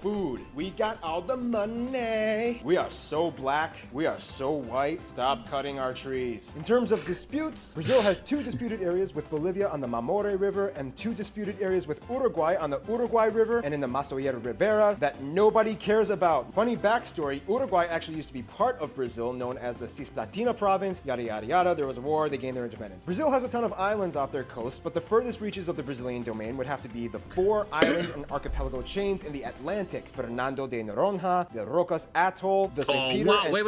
Food. We got all the money. We are so black. We are so white. Stop cutting our trees. In terms of disputes, Brazil has 2 disputed areas with Bolivia on the Mamoré River and 2 disputed areas with Uruguay on the Uruguay River and in the Masoyera Rivera that nobody cares about. Funny backstory, Uruguay actually used to be part of Brazil, known as the Cisplatina province, yada yada yada. There was a war, they gained their independence. Brazil has a ton of islands off their coast, but the furthest reaches of the Brazilian domain would have to be the 4 island and archipelago chains in the Atlantic. Fernando de Noronha, the Rocas Atoll, the St. Peter wow. and Wait,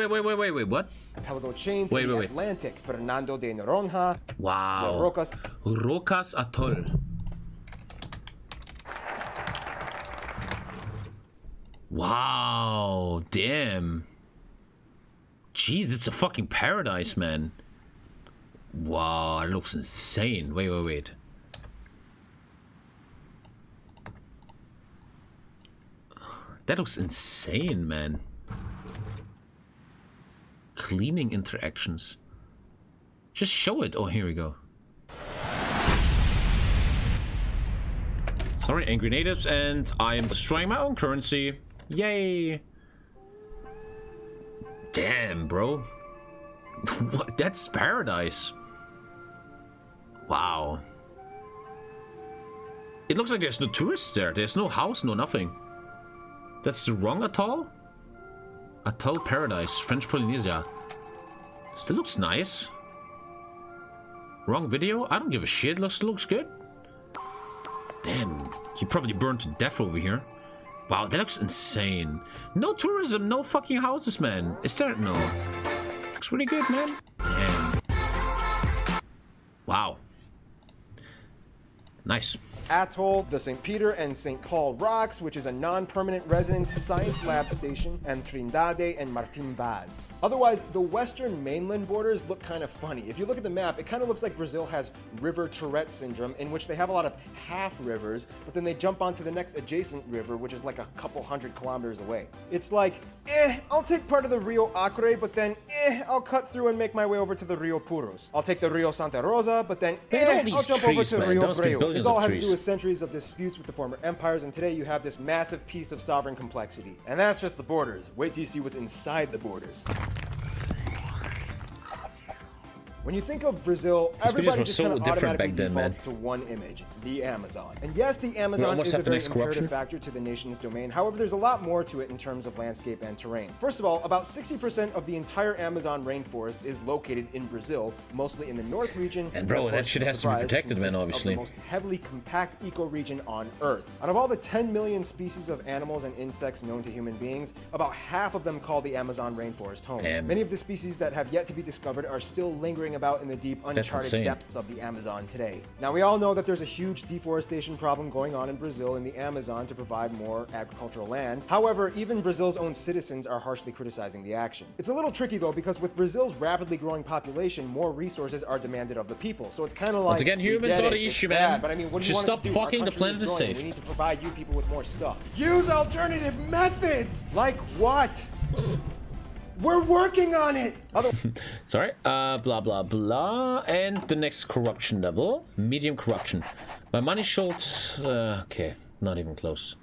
what? archipelago chains in the Atlantic. Fernando de Noronha, wow. the Rocas Atoll. Wow, damn. Jeez, it's a fucking paradise, man. Wow, it looks insane. Wait. That looks insane, man. Cleaning interactions. Just show it. Oh, here we go. Sorry, angry natives, and I am destroying my own currency. Yay! Damn, bro. What? That's paradise. Wow. It looks like there's no tourists there. There's no house, no nothing. That's the wrong atoll? Atoll Paradise, French Polynesia. Still looks nice. Wrong video? I don't give a shit. Looks good. Damn, he probably burned to death over here. Wow, that looks insane. No tourism, no fucking houses, man. Is there? No. Looks really good, man. Damn. Wow. Nice. Atoll, the St. Peter and St. Paul Rocks, which is a non-permanent residence science lab station, and Trindade and Martin Vaz. Otherwise, the western mainland borders look kind of funny. If you look at the map, it kind of looks like Brazil has river Tourette syndrome, in which they have a lot of half rivers, but then they jump onto the next adjacent river, which is like a couple hundred kilometers away. It's like, I'll take part of the Rio Acre, but then, I'll cut through and make my way over to the Rio Puros. I'll take the Rio Santa Rosa, but then, I'll jump over to Rio Breu. This all has to do with centuries of disputes with the former empires, and today you have this massive piece of sovereign complexity. And that's just the borders. Wait till you see what's inside the borders. When you think of Brazil, everybody just kind of automatically defaults to one image, the Amazon. And yes, the Amazon is a very imperative factor to the nation's domain. However, there's a lot more to it in terms of landscape and terrain. First of all, about 60% of the entire Amazon rainforest is located in Brazil, mostly in the north region. And bro, that shit has to be protected, man, obviously. The most heavily compact ecoregion on Earth. Out of all the 10 million species of animals and insects known to human beings, about half of them call the Amazon rainforest home. Damn. Many of the species that have yet to be discovered are still lingering about in the deep, uncharted depths of the Amazon today. Now, we all know that there's a huge deforestation problem going on in Brazil in the Amazon to provide more agricultural land. However, even Brazil's own citizens are harshly criticizing the action. It's a little tricky, though, because with Brazil's rapidly growing population, more resources are demanded of the people. So it's kind of like, once again, humans are the issue, man. But I mean, what do you just want stop fucking. The planet is safe. We need to provide you people with more stuff. Use alternative methods! Like what? We're working on it! Sorry, blah blah blah. And the next corruption level, medium corruption. My money short, okay, not even close.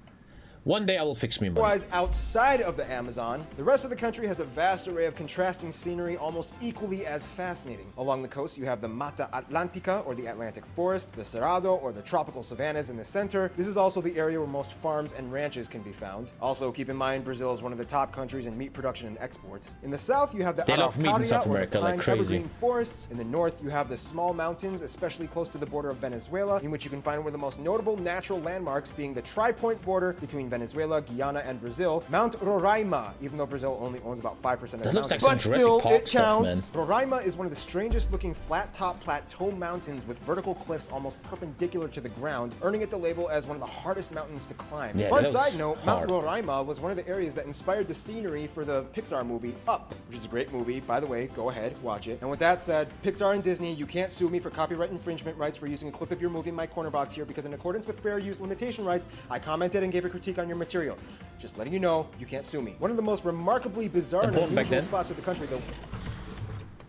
One day I will fix me money. Otherwise, outside of the Amazon, the rest of the country has a vast array of contrasting scenery almost equally as fascinating. Along the coast, you have the Mata Atlântica, or the Atlantic Forest, the Cerrado, or the tropical savannas in the center. This is also the area where most farms and ranches can be found. Also, keep in mind, Brazil is one of the top countries in meat production and exports. In the south, you have the Araucaria, or the pine evergreen forests. In the north, you have the small mountains, especially close to the border of Venezuela, in which you can find one of the most notable natural landmarks being the tri-point border between Venezuela, Guyana, and Brazil, Mount Roraima, even though Brazil only owns about 5% of the mountain. Like but still, it counts. Stuff, Roraima is one of the strangest looking flat-top plateau mountains with vertical cliffs almost perpendicular to the ground, earning it the label as one of the hardest mountains to climb. Yeah, fun side note, Mount Roraima was one of the areas that inspired the scenery for the Pixar movie Up, which is a great movie. By the way, go ahead, watch it. And with that said, Pixar and Disney, you can't sue me for copyright infringement rights for using a clip of your movie in my corner box here, because in accordance with fair use limitation rights, I commented and gave a critique on your material. Just letting you know, you can't sue me. One of the most remarkably bizarre and unusual spots of the country, though.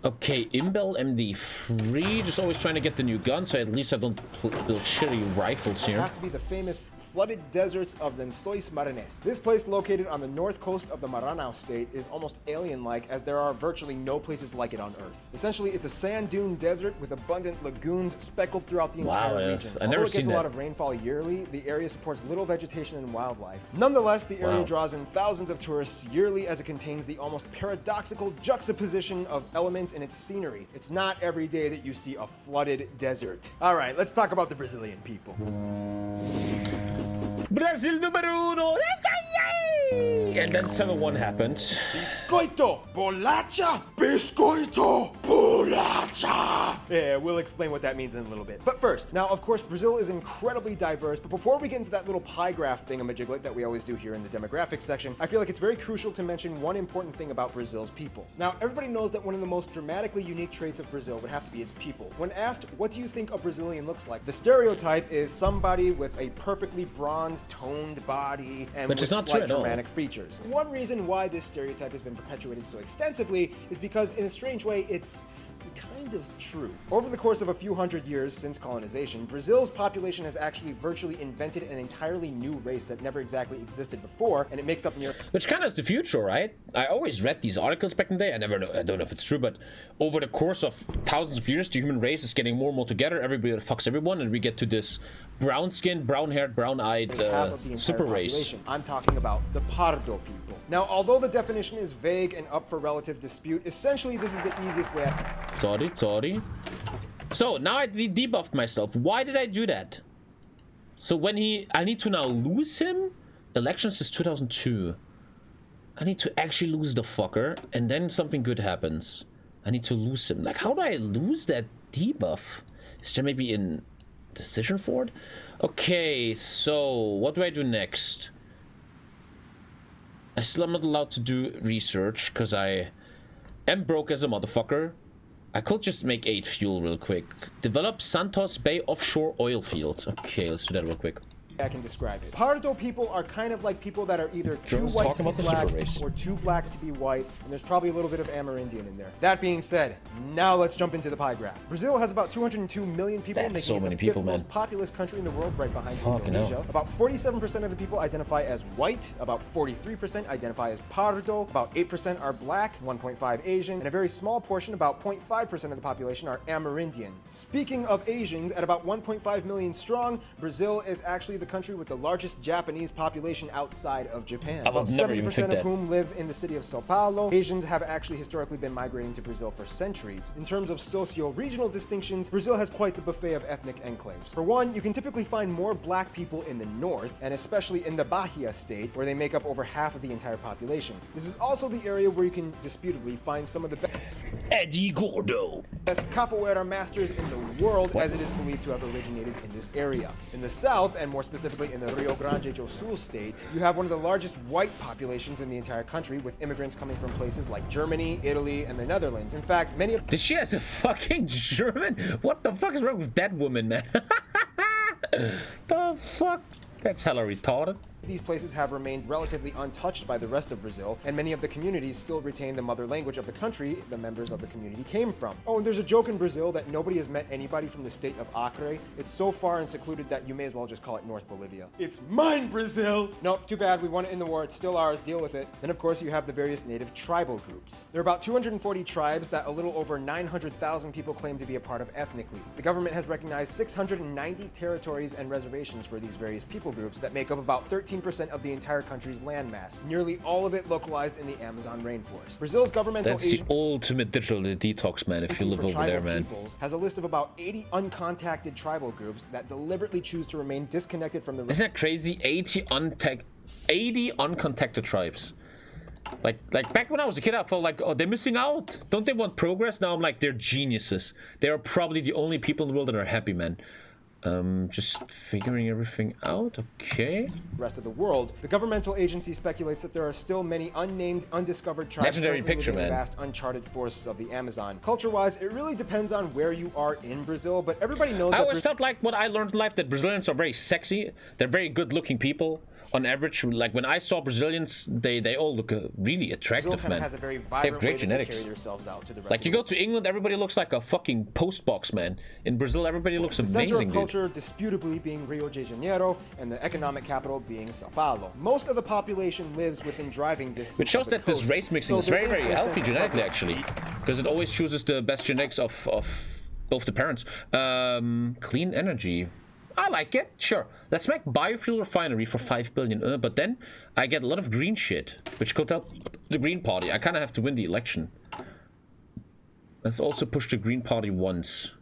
Okay, Imbel MD3, just always trying to get the new gun, so at least I don't build shitty rifles here. Have to be the famous flooded deserts of Lençóis Maranhães. This place, located on the north coast of the Maranhão state, is almost alien-like, as there are virtually no places like it on Earth. Essentially, it's a sand dune desert with abundant lagoons speckled throughout the entire region. I never Although it gets seen a lot that. of rainfall yearly, the area supports little vegetation and wildlife. Nonetheless, the area draws in thousands of tourists yearly, as it contains the almost paradoxical juxtaposition of elements in its scenery. It's not every day that you see a flooded desert. All right, let's talk about the Brazilian people. Brazil número uno! And then 7-1 happened. Biscoito, bolacha, biscoito, bolacha. Yeah, we'll explain what that means in a little bit. But first, now of course Brazil is incredibly diverse, but before we get into that little pie graph thingamajiglet that we always do here in the demographics section, I feel like it's very crucial to mention one important thing about Brazil's people. Now, everybody knows that one of the most dramatically unique traits of Brazil would have to be its people. When asked, what do you think a Brazilian looks like? The stereotype is somebody with a perfectly bronzed, toned body and with slight Germanic features. One reason why this stereotype has been perpetuated so extensively is because, in a strange way, it's kind of true. Over the course of a few hundred years since colonization, Brazil's population has actually virtually invented an entirely new race that never exactly existed before, and it makes up near... Which kind of is the future, right? I always read these articles back in the day. I don't know if it's true, but over the course of thousands of years, the human race is getting more and more together. Everybody fucks everyone, and we get to this brown-skinned, brown-haired, brown-eyed super race. I'm talking about the Pardo people. Now, although the definition is vague and up for relative dispute, essentially this is the easiest way Sorry. So, now I debuffed myself. Why did I do that? So when I need to now lose him? Elections is 2002. I need to actually lose the fucker, and then something good happens. I need to lose him. Like, how do I lose that debuff? Is there maybe in decision for it? Okay, so what do I do next? I still am not allowed to do research because I am broke as a motherfucker. I could just make 8 fuel real quick. Develop Santos Bay offshore oil fields. Okay, let's do that real quick. I can describe it. Pardo people are kind of like people that are either too white to be black or too black to be white, and there's probably a little bit of Amerindian in there. That being said, now let's jump into the pie graph. Brazil has about 202 million people, making it the fifth most populous country in the world, right behind Indonesia. About 47% of the people identify as white, about 43% identify as Pardo, about 8% are black, 1.5 Asian, and a very small portion, about 0.5% of the population, are Amerindian. Speaking of Asians, at about 1.5 million strong, Brazil is actually the country with the largest Japanese population outside of Japan. About 70% of whom live in the city of Sao Paulo. Asians have actually historically been migrating to Brazil for centuries. In terms of socio-regional distinctions, Brazil has quite the buffet of ethnic enclaves. For one, you can typically find more black people in the north, and especially in the Bahia state, where they make up over half of the entire population. This is also the area where you can disputably find some of the Eddie Gordo. best capoeira masters in the world, as it is believed to have originated in this area. In the south, and more specifically in the Rio Grande do Sul state, you have one of the largest white populations in the entire country, with immigrants coming from places like Germany, Italy, and the Netherlands. In fact, many of... This shit has a fucking German? What the fuck is wrong with that woman, man? The fuck? That's hella retarded. These places have remained relatively untouched by the rest of Brazil, and many of the communities still retain the mother language of the country the members of the community came from. Oh, and there's a joke in Brazil that nobody has met anybody from the state of Acre. It's so far and secluded that you may as well just call it North Bolivia. It's mine, Brazil! Nope, too bad, we won it in the war, it's still ours, deal with it. Then of course you have the various native tribal groups. There are about 240 tribes that a little over 900,000 people claim to be a part of ethnically. The government has recognized 690 territories and reservations for these various people groups that make up about 13% of the entire country's landmass, nearly all of it localized in the Amazon rainforest. Brazil's governmental That's the ultimate digital detox, man, if you live over there, man. Has a list of about 80 uncontacted tribal groups that deliberately choose to remain disconnected from the rest. Isn't that crazy? 80 uncontacted tribes. Like back when I was a kid, I felt like, oh, they're missing out. Don't they want progress? Now I'm like, they're geniuses. They are probably the only people in the world that are happy, man. Just figuring everything out. Okay. Rest of the world. The governmental agency speculates that there are still many unnamed, undiscovered tribes legendary picture, man. In the vast uncharted forests of the Amazon. Culture-wise, it really depends on where you are in Brazil, but everybody knows I always felt like what I learned in life, that Brazilians are very sexy. They're very good-looking people. on average, like when I saw Brazilians, they all look really attractive, Brazil man. has a very They have vibrant great way genetics. that they carry themselves out to the rest Like of you the go to England, everybody looks like a fucking post box, man. In Brazil, everybody looks The center amazing, of dude. culture disputably being Rio de Janeiro and the economic capital being Sao Paulo. Most of the population lives within driving distance. Which shows of the that this coast, race mixing so is there very, very a healthy sense of genetically, public actually. Because it always chooses the best genetics of both the parents. Clean energy. I like it, sure. Let's make biofuel refinery for 5 billion. But then I get a lot of green shit, which could help the Green Party. I kind of have to win the election. Let's also push the Green Party once,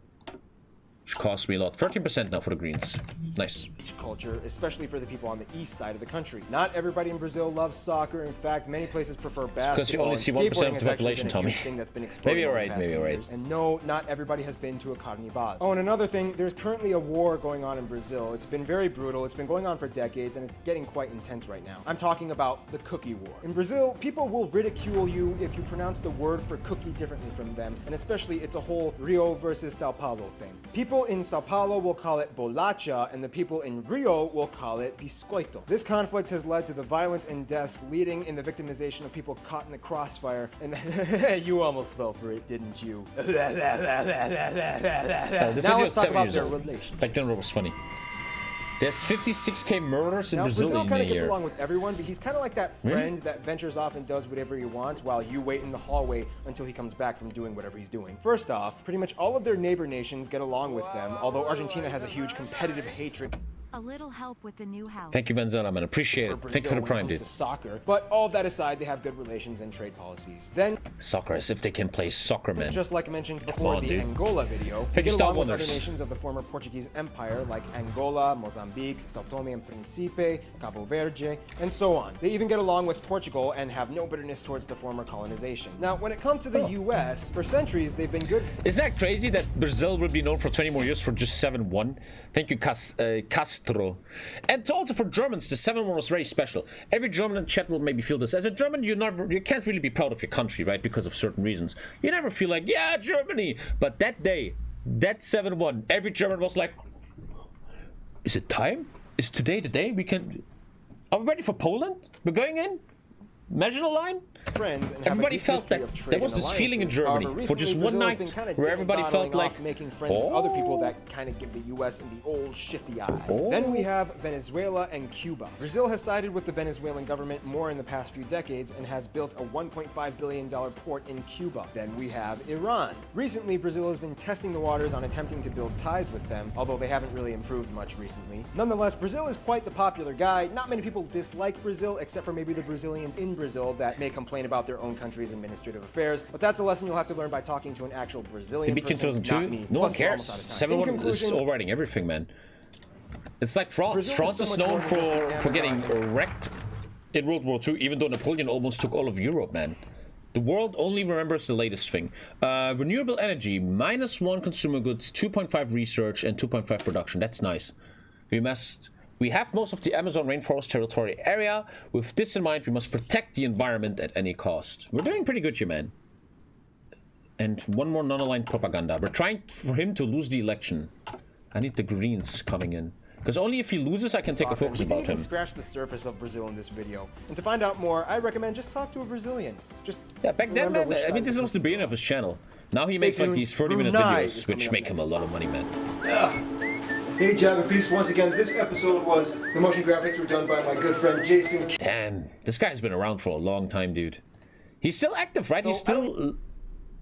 which costs me a lot. 13% now for the Greens. Nice. culture, especially for the people on the east side of the country. Not everybody in Brazil loves soccer. In fact, many places prefer basketball. Because you only see 1% of the population, Tommy. Maybe you're right, maybe you're right. And no, not everybody has been to a carnival. Oh, and another thing, there's currently a war going on in Brazil. It's been very brutal. It's been going on for decades, and it's getting quite intense right now. I'm talking about the cookie war. In Brazil, people will ridicule you if you pronounce the word for cookie differently from them, and especially it's a whole Rio versus Sao Paulo thing. People in Sao Paulo will call it bolacha, and the people in Rio will call it biscoito. This conflict has led to the violence and deaths, leading in the victimization of people caught in the crossfire. And you almost fell for it, didn't you? This Now video let's is talk 7 about years their old. relationship. Back then it was funny. There's 56k murders in Now, Brazil Brazil in kind a of gets year. along with everyone, but he's kind of like that friend that ventures off and does whatever he wants while you wait in the hallway until he comes back from doing whatever he's doing. First off, pretty much all of their neighbor nations get along with them, although Argentina has a huge competitive hatred A little help with the new house. Thank you, Benzella, man. Appreciate for it. Brazil Thank you for the when prime, it comes dude. to soccer. But all of that aside, they have good relations and trade policies. Then, Soccer, as if they can play soccer, man. just like I mentioned before on, the dude. Angola video, Thank they you, get Star along with other Wonders. nations of the former Portuguese Empire like Angola, Mozambique, Sao Tome and Principe, Cabo Verde, and so on. They even get along with Portugal and have no bitterness towards the former colonization. Now, when it comes to the US, for centuries they've been good. Is that crazy that Brazil will be known for 20 more years for just 7-1? Thank you, Castro. And also for Germans, the 7-1 was very special. Every German in chat will maybe feel this. As a German, you can't really be proud of your country, right? Because of certain reasons. You never feel like, yeah, Germany. But that day, that 7-1, every German was like, is it time? Is today the day we can... Are we ready for Poland? We're going in? Measure the line? Friends and have Everybody a deep felt history that of trade there was and this feeling in alliances. Germany However, for just recently, one Brazil has night been kinda where everybody diddle-doddling felt off, like, making friends with other people that kind of give the US and the old shifty eyes. Then we have Venezuela and Cuba. Brazil has sided with the Venezuelan government more in the past few decades and has built a $1.5 billion port in Cuba. Then we have Iran. Recently, Brazil has been testing the waters on attempting to build ties with them, although they haven't really improved much recently. Nonetheless, Brazil is quite the popular guy. Not many people dislike Brazil, except for maybe the Brazilians in Brazil that may complain about their own country's administrative affairs, but that's a lesson you'll have to learn by talking to an actual Brazilian They beat person, not 2002. me. No one Plus, we're cares. almost out of time. 7-1 In is conclusion, overriding everything, man. It's like France. Brazil is France so is much known more than just the for getting Amazon. wrecked in World War II, even though Napoleon almost took all of Europe, man. The world only remembers the latest thing. Renewable energy, -1 consumer goods, 2.5 research, and 2.5 production. That's nice. We have most of the Amazon rainforest territory area. With this in mind, we must protect the environment at any cost. We're doing pretty good here, man. And one more non-aligned propaganda. We're trying for him to lose the election. I need the Greens coming in. Because only if he loses, I can take a soccer. focus We about didn't even him. scratch the surface of Brazil in this video. And to find out more, I recommend just talk to a Brazilian. Just Yeah, back then, remember man, which I mean, side this of was the beginning of his channel. Now he Stay makes like tuned. these 30-minute Brunei videos, is which coming make up him a next. lot of money, man. Hey Geographies, once again, this episode was the motion graphics were done by my good friend Jason. Damn, this guy's been around for a long time, dude. He's still active, right? He's So, I still...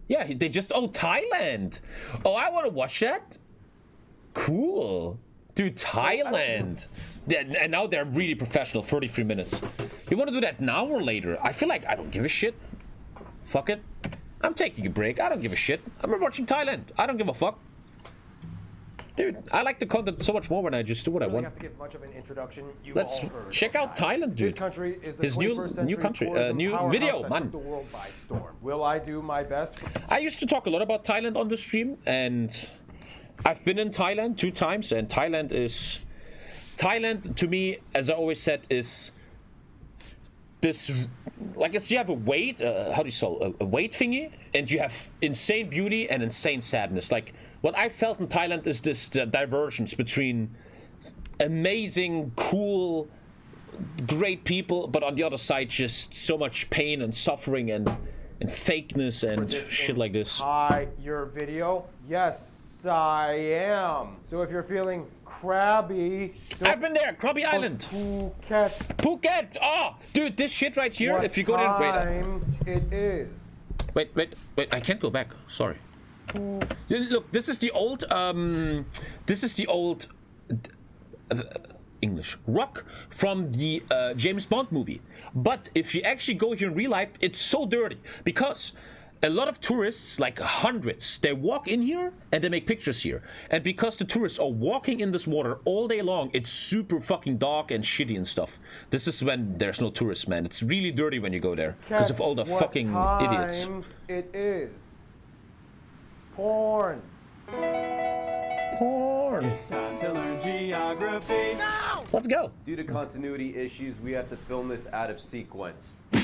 Yeah, they just... Oh, Thailand! Oh, I want to watch that. Cool. Dude, Thailand. And now they're really professional, 33 minutes. You want to do that now or later? I feel like I don't give a shit. Fuck it. I'm taking a break. I don't give a shit. I'm watching Thailand. I don't give a fuck. Dude, I like the content so much more when I just do what I I don't want. have to give much of an introduction. You've Let's all heard check of out Thailand, dude. This country is the His new- 21st new century country, tourism new powerhouse video, that man. took the world by storm. Will I do my best? I used to talk a lot about Thailand on the stream, and I've been in Thailand 2 times, and Thailand to me, as I always said, is this, like, you have a weight, how do you say, a weight thingy, and you have insane beauty and insane sadness. Like, what I felt in Thailand is this divergence between amazing, cool, great people, but on the other side, just so much pain and suffering and fakeness and shit like this. Your video? Yes, I am. So if you're feeling crabby, I've been there, Krabi Island. Phuket. Oh, dude, this shit right here. If you go there, it is. Wait, I can't go back. Sorry. Look, this is the old. English rock from the James Bond movie. But if you actually go here in real life, it's so dirty because a lot of tourists, like hundreds, they walk in here and they make pictures here. And because the tourists are walking in this water all day long, it's super fucking dark and shitty and stuff. This is when there's no tourists, man. It's really dirty when you go there because of all the fucking idiots. It is porn. It's time to learn geography now! Let's go. Due to continuity issues, we have to film this out of sequence. Hey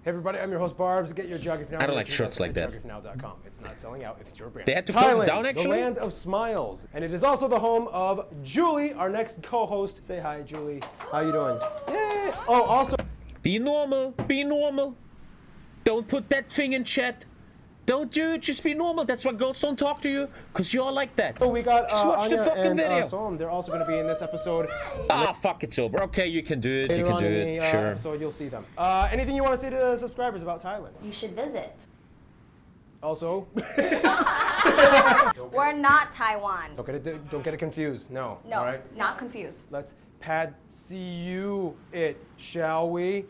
everybody, I'm your host Barbs. Get your GeographyNow. I don't like shirts like that. GeographyNow.com. It's not selling out if it's your brand. They had to close Thailand, it down actually? The land of smiles. And it is also the home of Julie, our next co-host. Say hi, Julie. How you doing? Yay! Oh, also... Be normal. Be normal. Don't put that thing in chat. Don't do it, just be normal. That's why girls don't talk to you, because you're like that. Oh, we got just watch Anya the fucking and video. Soam. They're also going to be in this episode. Ah, fuck, it's over. Okay, you can do it. You can do it. Sure. So you'll see them. Anything you want to say to the subscribers about Thailand? You should visit. Also, We're not Taiwan. don't get it confused. No. No, All right. not confused. Let's pad see you it, shall we?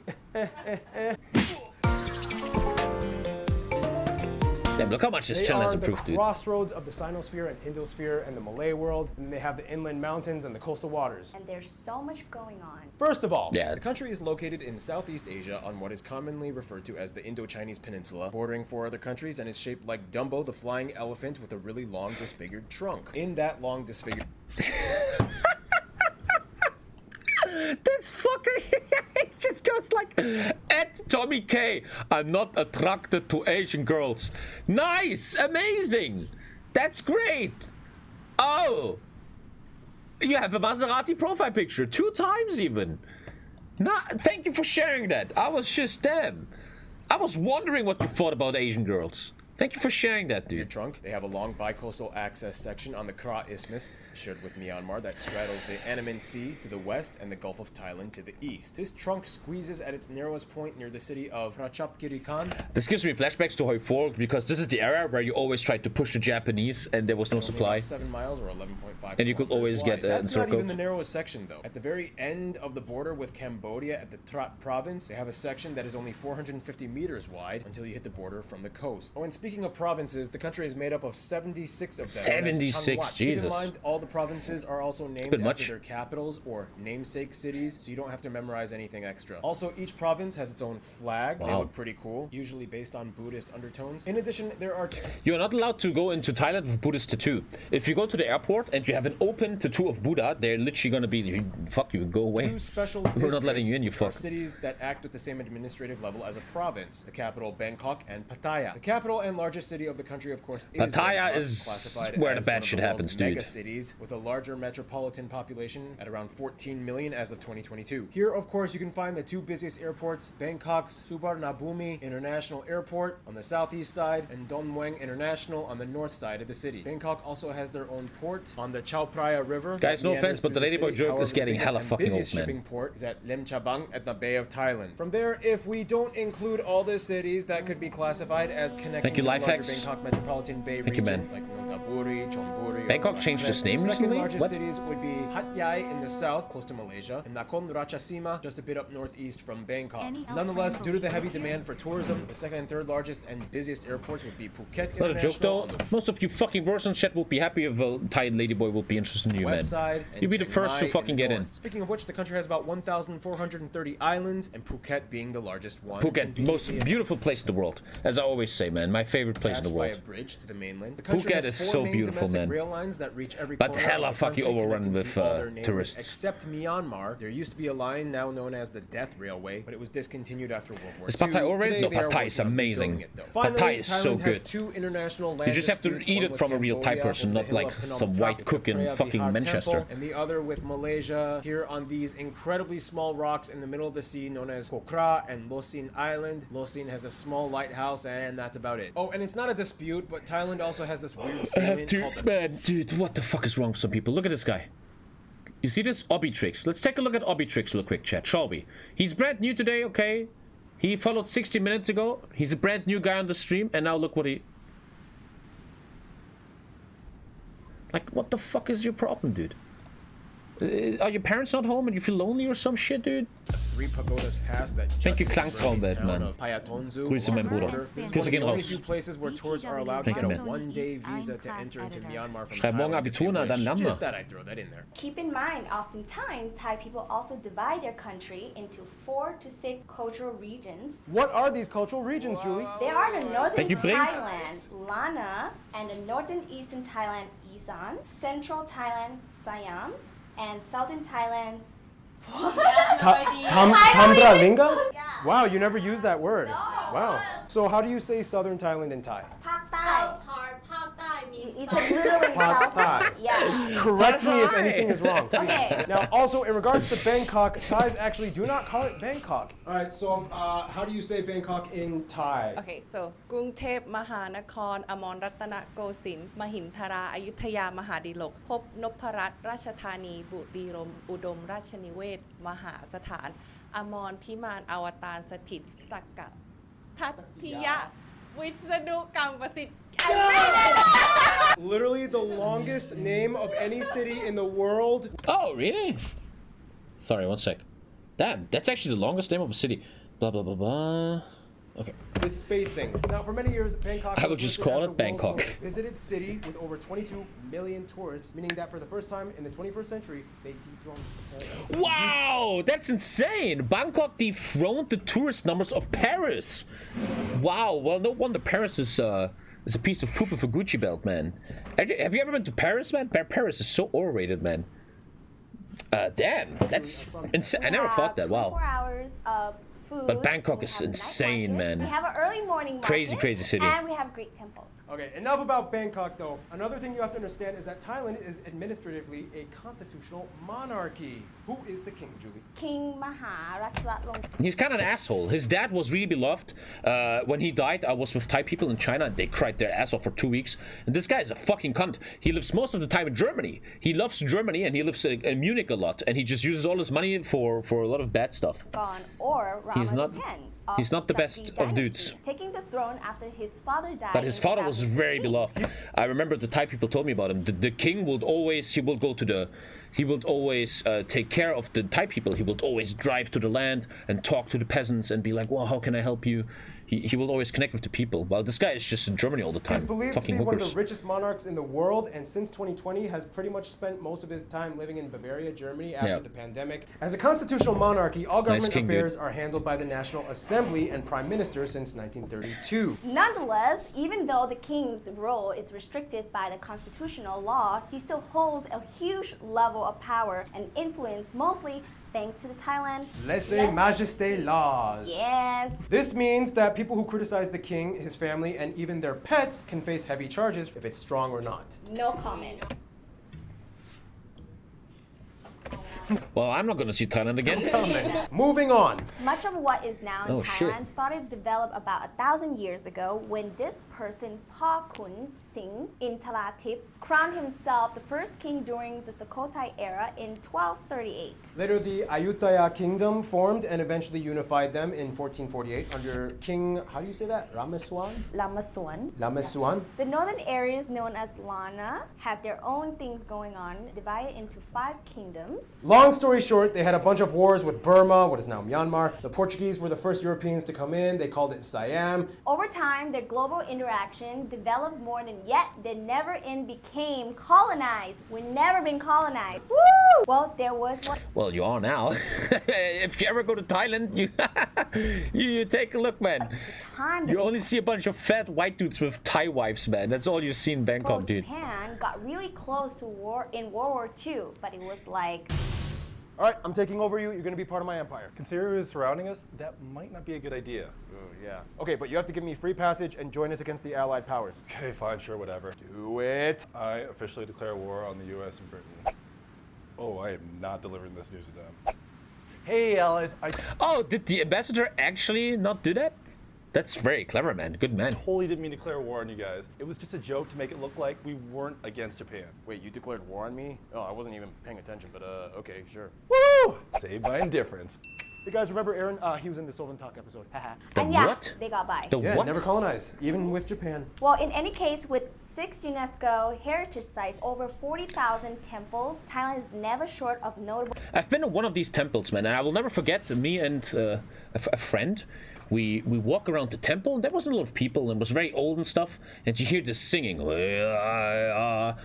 Damn, look how much this channel has improved, dude. They are the crossroads of the Sinosphere and Indosphere and the Malay world, and then they have the inland mountains and the coastal waters. And there's so much going on. First of all, yeah. The country is located in Southeast Asia on what is commonly referred to as the Indo-Chinese Peninsula, bordering 4 other countries, and is shaped like Dumbo the flying elephant with a really long disfigured trunk. In that long disfigured... This fucker, he just goes like, at TommyKay, I'm not attracted to Asian girls. Nice, amazing, that's great. Oh, you have a Maserati profile picture 2 times even. Thank you for sharing that. I was just damn. I was wondering what you thought about Asian girls. Thank you for sharing that, dude. Your trunk. They have a long bicoastal access section on the Kra Isthmus, shared with Myanmar, that straddles the Andaman Sea to the west and the Gulf of Thailand to the east. This trunk squeezes at its narrowest point near the city of Ratchapkirikan. This gives me flashbacks to Hoi 4 because this is the era where you always tried to push the Japanese and there was no supply. 7 miles or 11.5 and you could always get That's encircled. not even the narrowest section, though. At the very end of the border with Cambodia at the Trat province, they have a section that is only 450 meters wide until you hit the border from the coast. Oh, and speaking of provinces, the country is made up of 76 of them. 76, Jesus. Keep in mind, all the provinces are also named after their capitals or namesake cities, so you don't have to memorize anything extra. Also, each province has its own flag. Wow. They look pretty cool, usually based on Buddhist undertones. In addition, there are... You are not allowed to go into Thailand with Buddhist tattoo. If you go to the airport and you have an open tattoo of Buddha, they're literally gonna be, fuck you, go away. 2 special We're not letting you in, you fuck. Cities that act with the same administrative level as a province. The capital, Bangkok, and Pattaya. The capital and largest city of the country, of course, is Pattaya is where the bad shit happens, dude. Mega cities with a larger metropolitan population at around 14 million as of 2022. Here, of course, you can find the 2 busiest airports: Bangkok's Suvarnabhumi International Airport on the southeast side and Don Mueang International on the north side of the city. Bangkok also has their own port on the Chao Phraya River. Guys, no offense, but the Ladyboy joke is getting hella fucking old, man. Shipping port is at Lim Chabang at the Bay of Thailand. From there, if we don't include all the cities that could be classified as connecting to the larger Bangkok metropolitan Bay region, like Nonthaburi, Chonburi, Bangkok changed its name recently? The second largest cities would be Hat Yai in the south, close to Malaysia, and Nakhon Ratchasima, just a bit up northeast from Bangkok. Nonetheless, due to the heavy demand for tourism, the second and third largest and busiest airports would be Phuket. It's not a joke though. Most of you fucking viewers and chat will be happy if a Thai ladyboy will be interested in you, man. You'll be the first to fucking get in. Speaking of which, the country has about 1,430 islands, and Phuket being the largest one. Phuket, most beautiful place in the world. As I always say, man, my favorite place in the world. By a bridge to the mainland. The Phuket is so main beautiful, domestic man. rail lines that reach every But corner hella of the fucking country, overrun connecting with, to all their neighbors, tourists. Except Myanmar, there used to be a line now known as the Death Railway, but it was discontinued after World War Is II. Pad Thai overrated? Today, No, they Pad are Thai is working on amazing. rebuilding it, though. Pad Thai Finally, is so Thailand has good. 2 international land You just have to disputes, eat one it with from a real Thai Cambodia person, over not the hill like of Phnom some Thep white with cook the in Preah fucking Vihear Manchester. Temple, and the other with Malaysia here on these incredibly small rocks in the middle of the sea known as Kokra and Losin Island. Losin has a small lighthouse, and that's about it. Oh, and it's not a dispute, but Thailand also has this weird seaman called the... Man, dude, what the fuck is wrong with some people? Look at this guy. You see this? Obitrix. Let's take a look at Obitrix real quick, chat, shall we? He's brand new today, okay? He followed 60 minutes ago. He's a brand new guy on the stream, and now look what he... Like, what the fuck is your problem, dude? Are your parents not home and you feel lonely or some shit, dude? 3 pagodas past that Thank you, juts the Klangtraumwelt, town man. of Payatonzu. Grüße, mein Bruder. This is Grüße one of gehen the only raus. few places where tourists are allowed to Thank get you, a man. one-day visa to enter into Myanmar from Schreib morgen Thailand if they Abitur nach, dann wish. lernen wir. Just that I throw that in there. Keep in mind, oftentimes Thai people also divide their country into 4 to 6 cultural regions. What are these cultural regions, Julie? They are the northern Thank you, Brink. Thailand, Lana, and the northern eastern Thailand, Isan, central Thailand, Siam, and southern Thailand. Tambralinga? Yeah. Wow, you never used that word. No. Wow. So how do you say southern Thailand in Thai? Pak Thai. It's like literally Pak south. Thai. Yeah. Correct me if anything is wrong. please. Okay. Now, also in regards to Bangkok, Thais actually do not call it Bangkok. All right, so how do you say Bangkok in Thai? Okay, so กรุงเทพมหานครอมรรัตนโกสินทร์มหินทราอยุธยามหาดิลกพบนพรัตน์ราชธานีบุรีรมย์อุดมราชนิเวศน์มหาสถานอมรพิมานอวตารสถิตสักกะทัตถิยะวิษณุกรรมประสิทธิ์ Literally the longest name of any city in the world. Oh, really? Sorry, one sec. Damn, that's actually the longest name of a city. Blah, blah, blah, blah. Okay. With spacing. Now, for many years, Bangkok I would was just listed call as it the world's Bangkok. most visited city with over 22 million tourists, meaning that for the first time in the 21st century, they dethroned Paris. Wow, that's insane! Bangkok dethroned the tourist numbers of Paris. Wow, well, no wonder Paris is a piece of poop with a Gucci belt, man. Have you ever been to Paris, man? Paris is so overrated, man. Damn, that's insane. I never thought that. Wow. 24 hours of food. But Bangkok we is have a night insane, market, man. We have an early morning market. Crazy, crazy city. And we have great temples. Okay, enough about Bangkok though. Another thing you have to understand is that Thailand is administratively a constitutional monarchy. Who is the king, Julie? King Maharajalongkorn. He's kind of an asshole. His dad was really beloved. When he died, I was with Thai people in China and they cried their ass off for 2 weeks. And this guy is a fucking cunt. He lives most of the time in Germany. He loves Germany and he lives in Munich a lot. And he just uses all his money for a lot of bad stuff. Or Rama He's not- X. he's not the Jati best of dynasty, dudes. Taking the throne after his father died. But his in father was very 2016. beloved. I remember the Thai people told me about him. The king would always, he would always take care of the Thai people. He would always drive to the land and talk to the peasants and be like, well, how can I help you? He will always connect with the people. Well, this guy is just in Germany all the time. He's believed to Fucking be one of hookers. the richest monarchs in the world, and since 2020 has pretty much spent most of his time living in Bavaria, Germany after Yeah. the pandemic. As a constitutional monarchy, all government king, affairs are handled by the National Assembly and Prime Minister since 1932. Nonetheless, even though the king's role is restricted by the constitutional law, he still holds a huge level of power and influence, mostly thanks to the Thailand Lèse-majesté laws. Yes. This means that people who criticize the king, his family, and even their pets can face heavy charges if it's strong or not. No comment. Well, I'm not going to see Thailand again. Moving on. Much of what is now in Oh, shit. Thailand started to develop about 1,000 years ago when this person, Pa Kun Singh Intalatip, crowned himself the first king during the Sukhothai era in 1238. Later, the Ayutthaya kingdom formed and eventually unified them in 1448 under King, how do you say that? Rameswaran? Lamasuan. Lameswaran? The northern areas known as Lana had their own things going on, divided into 5 kingdoms. Long story short, they had a bunch of wars with Burma, what is now Myanmar. The Portuguese were the first Europeans to come in. They called it Siam. Over time, their global interaction developed more than yet they never became colonized. We've never been colonized. Woo! Well, there was one Well, you are now. If you ever go to Thailand, you you take a look, man. time that You only see a bunch of fat white dudes with Thai wives, man. That's all you see in Bangkok, dude. Japan got really close to war in World War II, but it was like All right, I'm taking over you. You're going to be part of my empire. Considering who's surrounding us, that might not be a good idea. Oh, yeah. Okay, but you have to give me free passage and join us against the Allied powers. Okay, fine, sure, whatever. Do it. I officially declare war on the U.S. and Britain. Oh, I am not delivering this news to them. Hey, allies, I Oh, did the ambassador actually not do that? That's very clever, man. Good man. totally didn't mean to declare war on you guys. It was just a joke to make it look like we weren't against Japan. Wait, you declared war on me? Oh, I wasn't even paying attention, but okay, sure. Woo! Saved by indifference. You guys remember Aaron? He was in the Sylvan Talk episode. Haha. The and yeah, what? they got by. The Yeah, what? never colonize, even with Japan. Well, in any case, with 6 UNESCO heritage sites, over 40,000 temples, Thailand is never short of notable. I've been to one of these temples, man, and I will never forget me and a friend. We walk around the temple, and there was a lot of people, and it was very old and stuff, and you hear this singing. And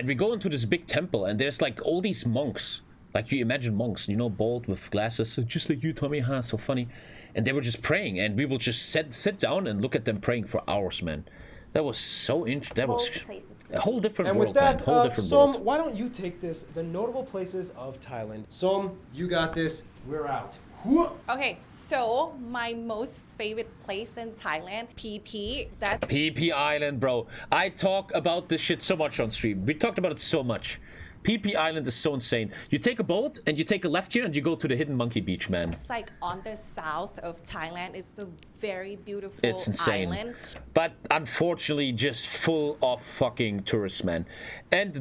we go into this big temple, and there's like all these monks. Like you imagine monks, you know, bald with glasses, just like you, Tommy. Huh? So funny. And they were just praying, and we will just sit down and look at them praying for hours, man. That was so interesting. That was places to a whole different And world, with that, man. Whole different Som, world. why don't you take this? The notable places of Thailand. Som, you got this. We're out. Whoa. Okay, so my most favorite place in Thailand, PP. That's PP Island, bro. I talk about this shit so much on stream. We talked about it so much. PP Island is so insane. You take a boat and you take a left here and you go to the hidden monkey beach, man. like on the south of Thailand. It's a very beautiful It's insane. island. But unfortunately just full of fucking tourists, man. And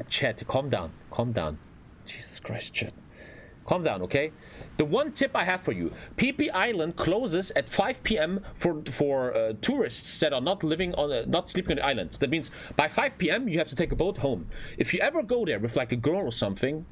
Chat, calm down. Calm down. Jesus Christ, chat. Calm down, okay? The one tip I have for you: PP Island closes at 5 p.m. for tourists that are not living on, not sleeping on the island. That means by 5 p.m. you have to take a boat home. If you ever go there with like a girl or something,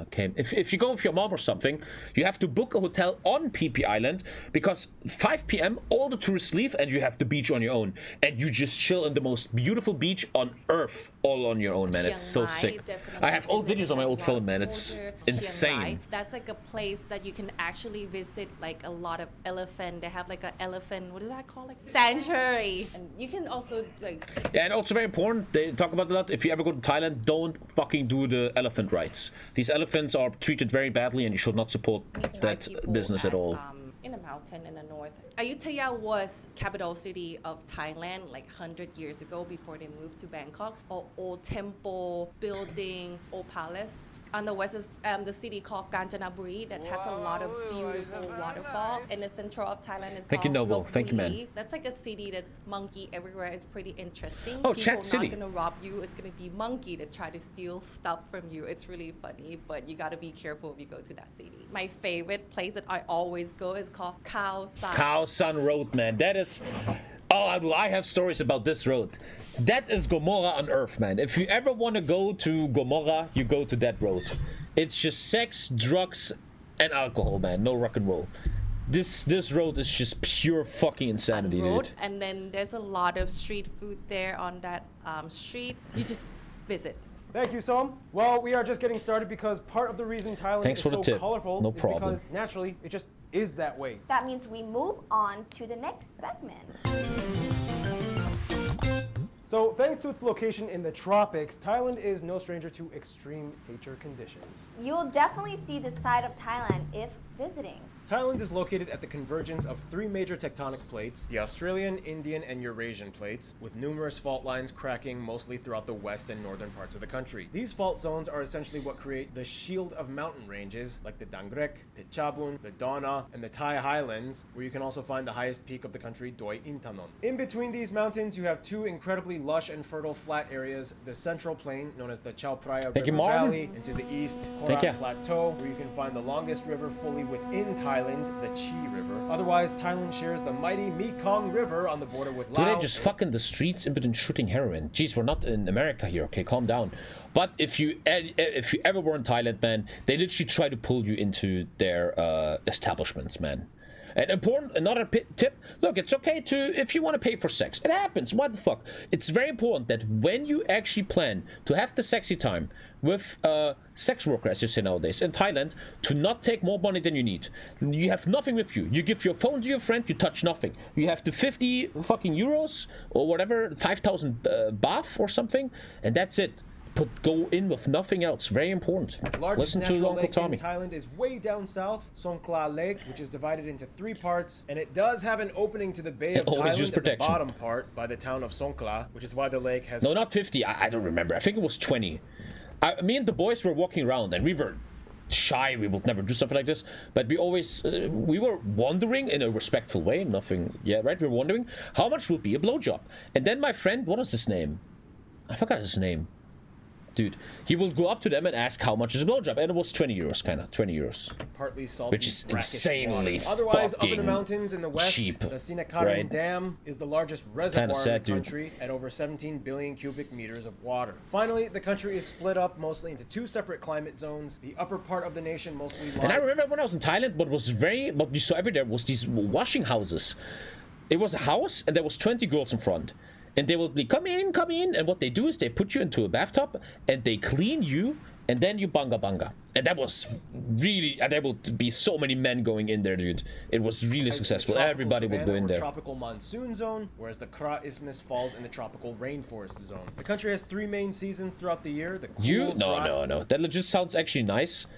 okay, if you go with your mom or something, you have to book a hotel on PP Island because 5 p.m. all the tourists leave and you have the beach on your own, and you just chill in the most beautiful beach on earth all on your own, man. It's so Chiang Mai, sick. definitely I have old visit. videos on my It has old a lot phone, of man. It's culture. Chiang insane. Mai, that's like a place that you can actually visit, like a lot of elephant. They have like an elephant, what is that called? Like sanctuary. And you can also like see Yeah, and also very important, they talk about a lot. If you ever go to Thailand, don't fucking do the elephant rides. These elephants are treated very badly, and you should not support Thai that people business at all. In a mountain in the north. Ayutthaya was capital city of Thailand like 100 years ago before they moved to Bangkok. Old temple, building, old palace. On the west is the city called Kanchanaburi that has a lot of beautiful waterfall. In the central of Thailand is Thank you, called Noble. Thank you, man. Lopburi. That's like a city that's monkey everywhere. It's pretty interesting. Oh, People Chat not City. gonna rob you. It's gonna be monkey that try to steal stuff from you. It's really funny, but you gotta be careful if you go to that city. My favorite place that I always go is called Khao San. Khao San Road, man. That is... Oh, I have stories about this road. That is Gomorrah on Earth, man. If you ever want to go to Gomorrah, you go to that road. It's just sex, drugs, and alcohol, man. No rock and roll. This road is just pure fucking insanity, road, dude. and then there's a lot of street food there on that street. You just visit. Thank you, Som. Well, we are just getting started because part of the reason Thailand Thanks is for the so tip. colorful No is problem. because naturally it just is that way. That means we move on to the next segment. So, thanks to its location in the tropics, Thailand is no stranger to extreme nature conditions. You'll definitely see the side of Thailand if visiting. Thailand is located at the convergence of three major tectonic plates, the Australian, Indian, and Eurasian plates, with numerous fault lines cracking mostly throughout the west and northern parts of the country. These fault zones are essentially what create the shield of mountain ranges, like the Dangrek, Phetchabun, the Dona, and the Thai Highlands, where you can also find the highest peak of the country, Doi Intanon. In between these mountains, you have two incredibly lush and fertile flat areas, the central plain, known as the Chao Phraya Thank you, River Martin. Valley, and to the east, Thank you. Korat Plateau, where you can find the longest river fully within Thailand, the Chi River. Otherwise, Thailand shares the mighty Mekong River on the border with Do Laos. they just fuck in the streets in between shooting heroin? Jeez, we're not in America here, okay? Calm down. But if you ever were in Thailand, man, they literally try to pull you into their establishments, man. And another tip, look, it's okay to, if you want to pay for sex. It happens, what the fuck. It's very important that when you actually plan to have the sexy time with a sex worker, as you say nowadays, in Thailand, to not take more money than you need. You have nothing with you. You give your phone to your friend, you touch nothing. You have the 50 fucking euros, or whatever, 5,000 baht or something, and that's it. Go in with nothing else. Very important. Largest Listen to natural Uncle lake Tommy. in Thailand is way down south, Songkhla Lake, which is divided into 3 parts, and it does have an opening to the Bay of always use Thailand at the protection. bottom part by the town of Songkhla, which is why the lake has... No, not 50. I don't remember. I think it was 20. Me and the boys were walking around, and we were shy. We would never do something like this, but we always we were wondering in a respectful way. Nothing. Yeah, right. We were wondering how much would be a blowjob, and then my friend, what is his name? I forgot his name. Dude, he will go up to them and ask how much is a blowjob, and it was 20 euros, kind of 20 euros, partly salty, which is insanely water. Otherwise, up in the fucking mountains in the west, cheap, the Sinakaran right? Dam is the largest reservoir sad, in the dude. country at over 17 billion cubic meters of water. Finally, the country is split up mostly into 2 separate climate zones. The upper part of the nation mostly lies... And I remember when I was in Thailand, what we saw every day was these washing houses. It was a house, and there was 20 girls in front. And they will be, come in, and what they do is they put you into a bathtub, and they clean you, and then you banga. And that was really, and there will be so many men going in there, dude. It was really successful. Everybody would go in there. Tropical monsoon zone, whereas the Kra Isthmus falls in the tropical rainforest zone. The country has 3 main seasons throughout the year. The cool, No. That just sounds actually nice.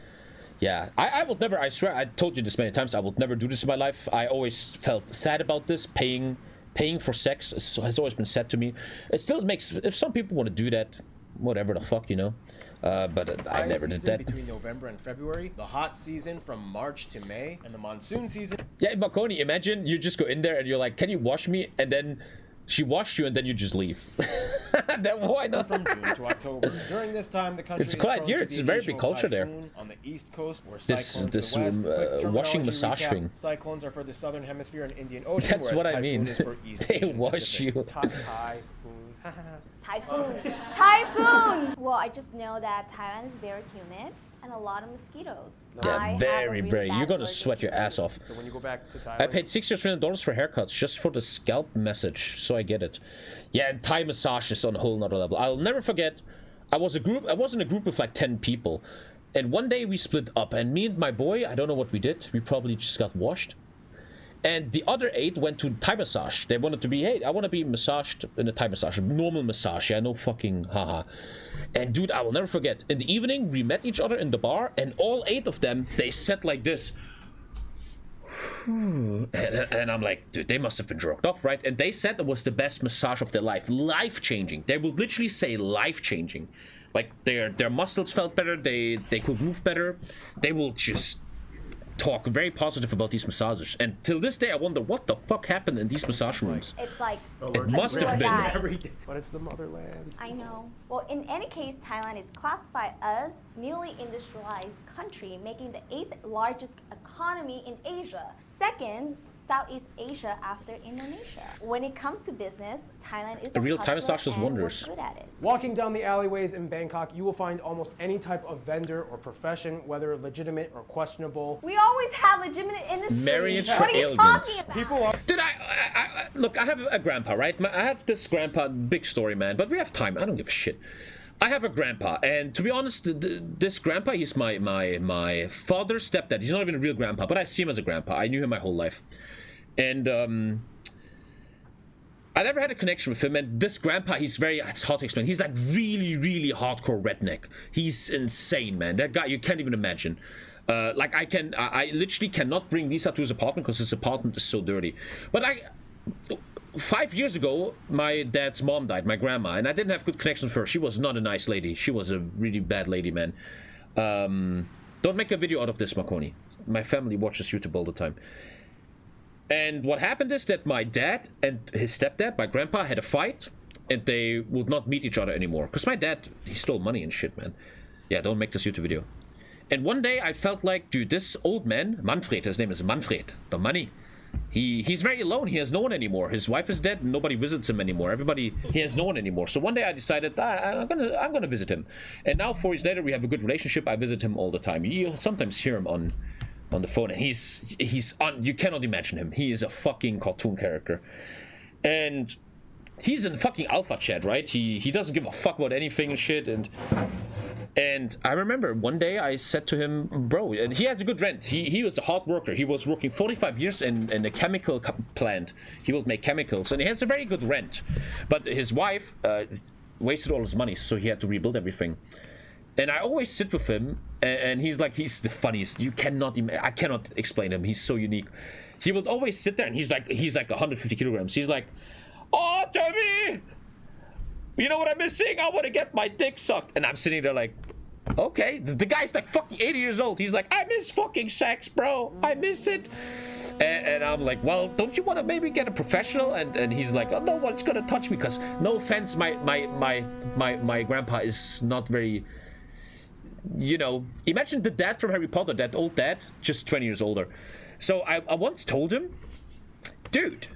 Yeah, I would never, I swear, I told you this many times, I would never do this in my life. I always felt sad about this, paying for sex has always been said to me. It still makes, if some people want to do that, whatever the fuck, you know. But I never did that. Between November and February, the hot season from March to May, and the monsoon season. Yeah, Makoni, imagine you just go in there and you're like, can you wash me? And then she washed you and then you just leave. Then why not? From June to October. During this time, the country it's quite here. It's a very big culture there. On the east coast, where this cyclones washing massage recap. thing. Cyclones are for the southern hemisphere and Indian Ocean. That's what I mean. Is for East They Asian wash Pacific. you. Typhoons. Well, I just know that Thailand is very humid and a lot of mosquitoes. Yeah, very. You're gonna sweat your ass off. So when you go back to Thailand, I paid $60 Australian for haircuts just for the scalp massage, so I get it. Yeah, and Thai massage is on a whole nother level. I'll never forget. I was in a group with like 10 people, and one day we split up, and me and my boy, I don't know what we did. We probably just got washed. And the other 8 went to Thai massage. They wanted to be, hey, I want to be massaged in a Thai massage, normal massage. Yeah, no fucking haha. And dude, I will never forget. In the evening, we met each other in the bar, and all 8 of them, they sat like this. And I'm like, dude, they must have been jerked off, right? And they said it was the best massage of their life, life-changing. They would literally say life-changing. Like their muscles felt better, they could move better. They will just talk very positive about these massages, and till this day I wonder what the fuck happened in these massage rooms. It's like it must have been every day. But it's the motherland. I know. Well, in any case, Thailand is classified as newly industrialized country, making the 8th largest economy in Asia. Second, Southeast Asia after Indonesia. When it comes to business, Thailand is a real Thai hustler massage does and wonders. we're good at it. Walking down the alleyways in Bangkok, you will find almost any type of vendor or profession, whether legitimate or questionable. We always have legitimate industry. Marriage what for are you aliens. talking about? People are... Dude, I look, I have a grandpa, right? I have this grandpa, big story, man, but we have time. I don't give a shit. I have a grandpa, and to be honest, this grandpa, he's my father's stepdad. He's not even a real grandpa, but I see him as a grandpa. I knew him my whole life. And I never had a connection with him, and this grandpa, he's very, it's hard to explain. He's like really hardcore redneck. He's insane, man. That guy, you can't even imagine. Like I literally cannot bring Lisa to his apartment because his apartment is so dirty. But 5 years ago, my dad's mom died, my grandma, and I didn't have good connections with her. She was not a nice lady. She was a really bad lady, man. Don't make a video out of this, Makoni. My family watches YouTube all the time. And what happened is that my dad and his stepdad, my grandpa, had a fight, and they would not meet each other anymore. Because my dad, he stole money and shit, man. Yeah, don't make this YouTube video. And one day I felt like, dude, this old man, Manfred, his name is Manfred, the money. He's very alone. He has no one anymore. His wife is dead, and nobody visits him anymore. He has no one anymore. So one day I decided I'm gonna visit him. And now 4 years later we have a good relationship. I visit him all the time. You sometimes hear him on on the phone, and you cannot imagine him. He is a fucking cartoon character, and he's in fucking alpha chat, right? He doesn't give a fuck about anything and shit. And I remember one day I said to him, bro, and he has a good rent. He was a hard worker. He was working 45 years in a chemical plant. He will make chemicals, and he has a very good rent. But his wife wasted all his money, so he had to rebuild everything. And I always sit with him, and he's the funniest. I cannot explain him. He's so unique. He would always sit there, and he's like 150 kilograms. He's like, oh, Tommy, you know what I'm missing? I want to get my dick sucked. And I'm sitting there like, okay. The guy's like fucking 80 years old. He's like, I miss fucking sex, bro. I miss it. And I'm like, well, don't you want to maybe get a professional? And he's like, oh, no one's gonna touch me, because no offense, my grandpa is not very, you know, imagine the dad from Harry Potter, that old dad, just 20 years older. So I once told him, dude,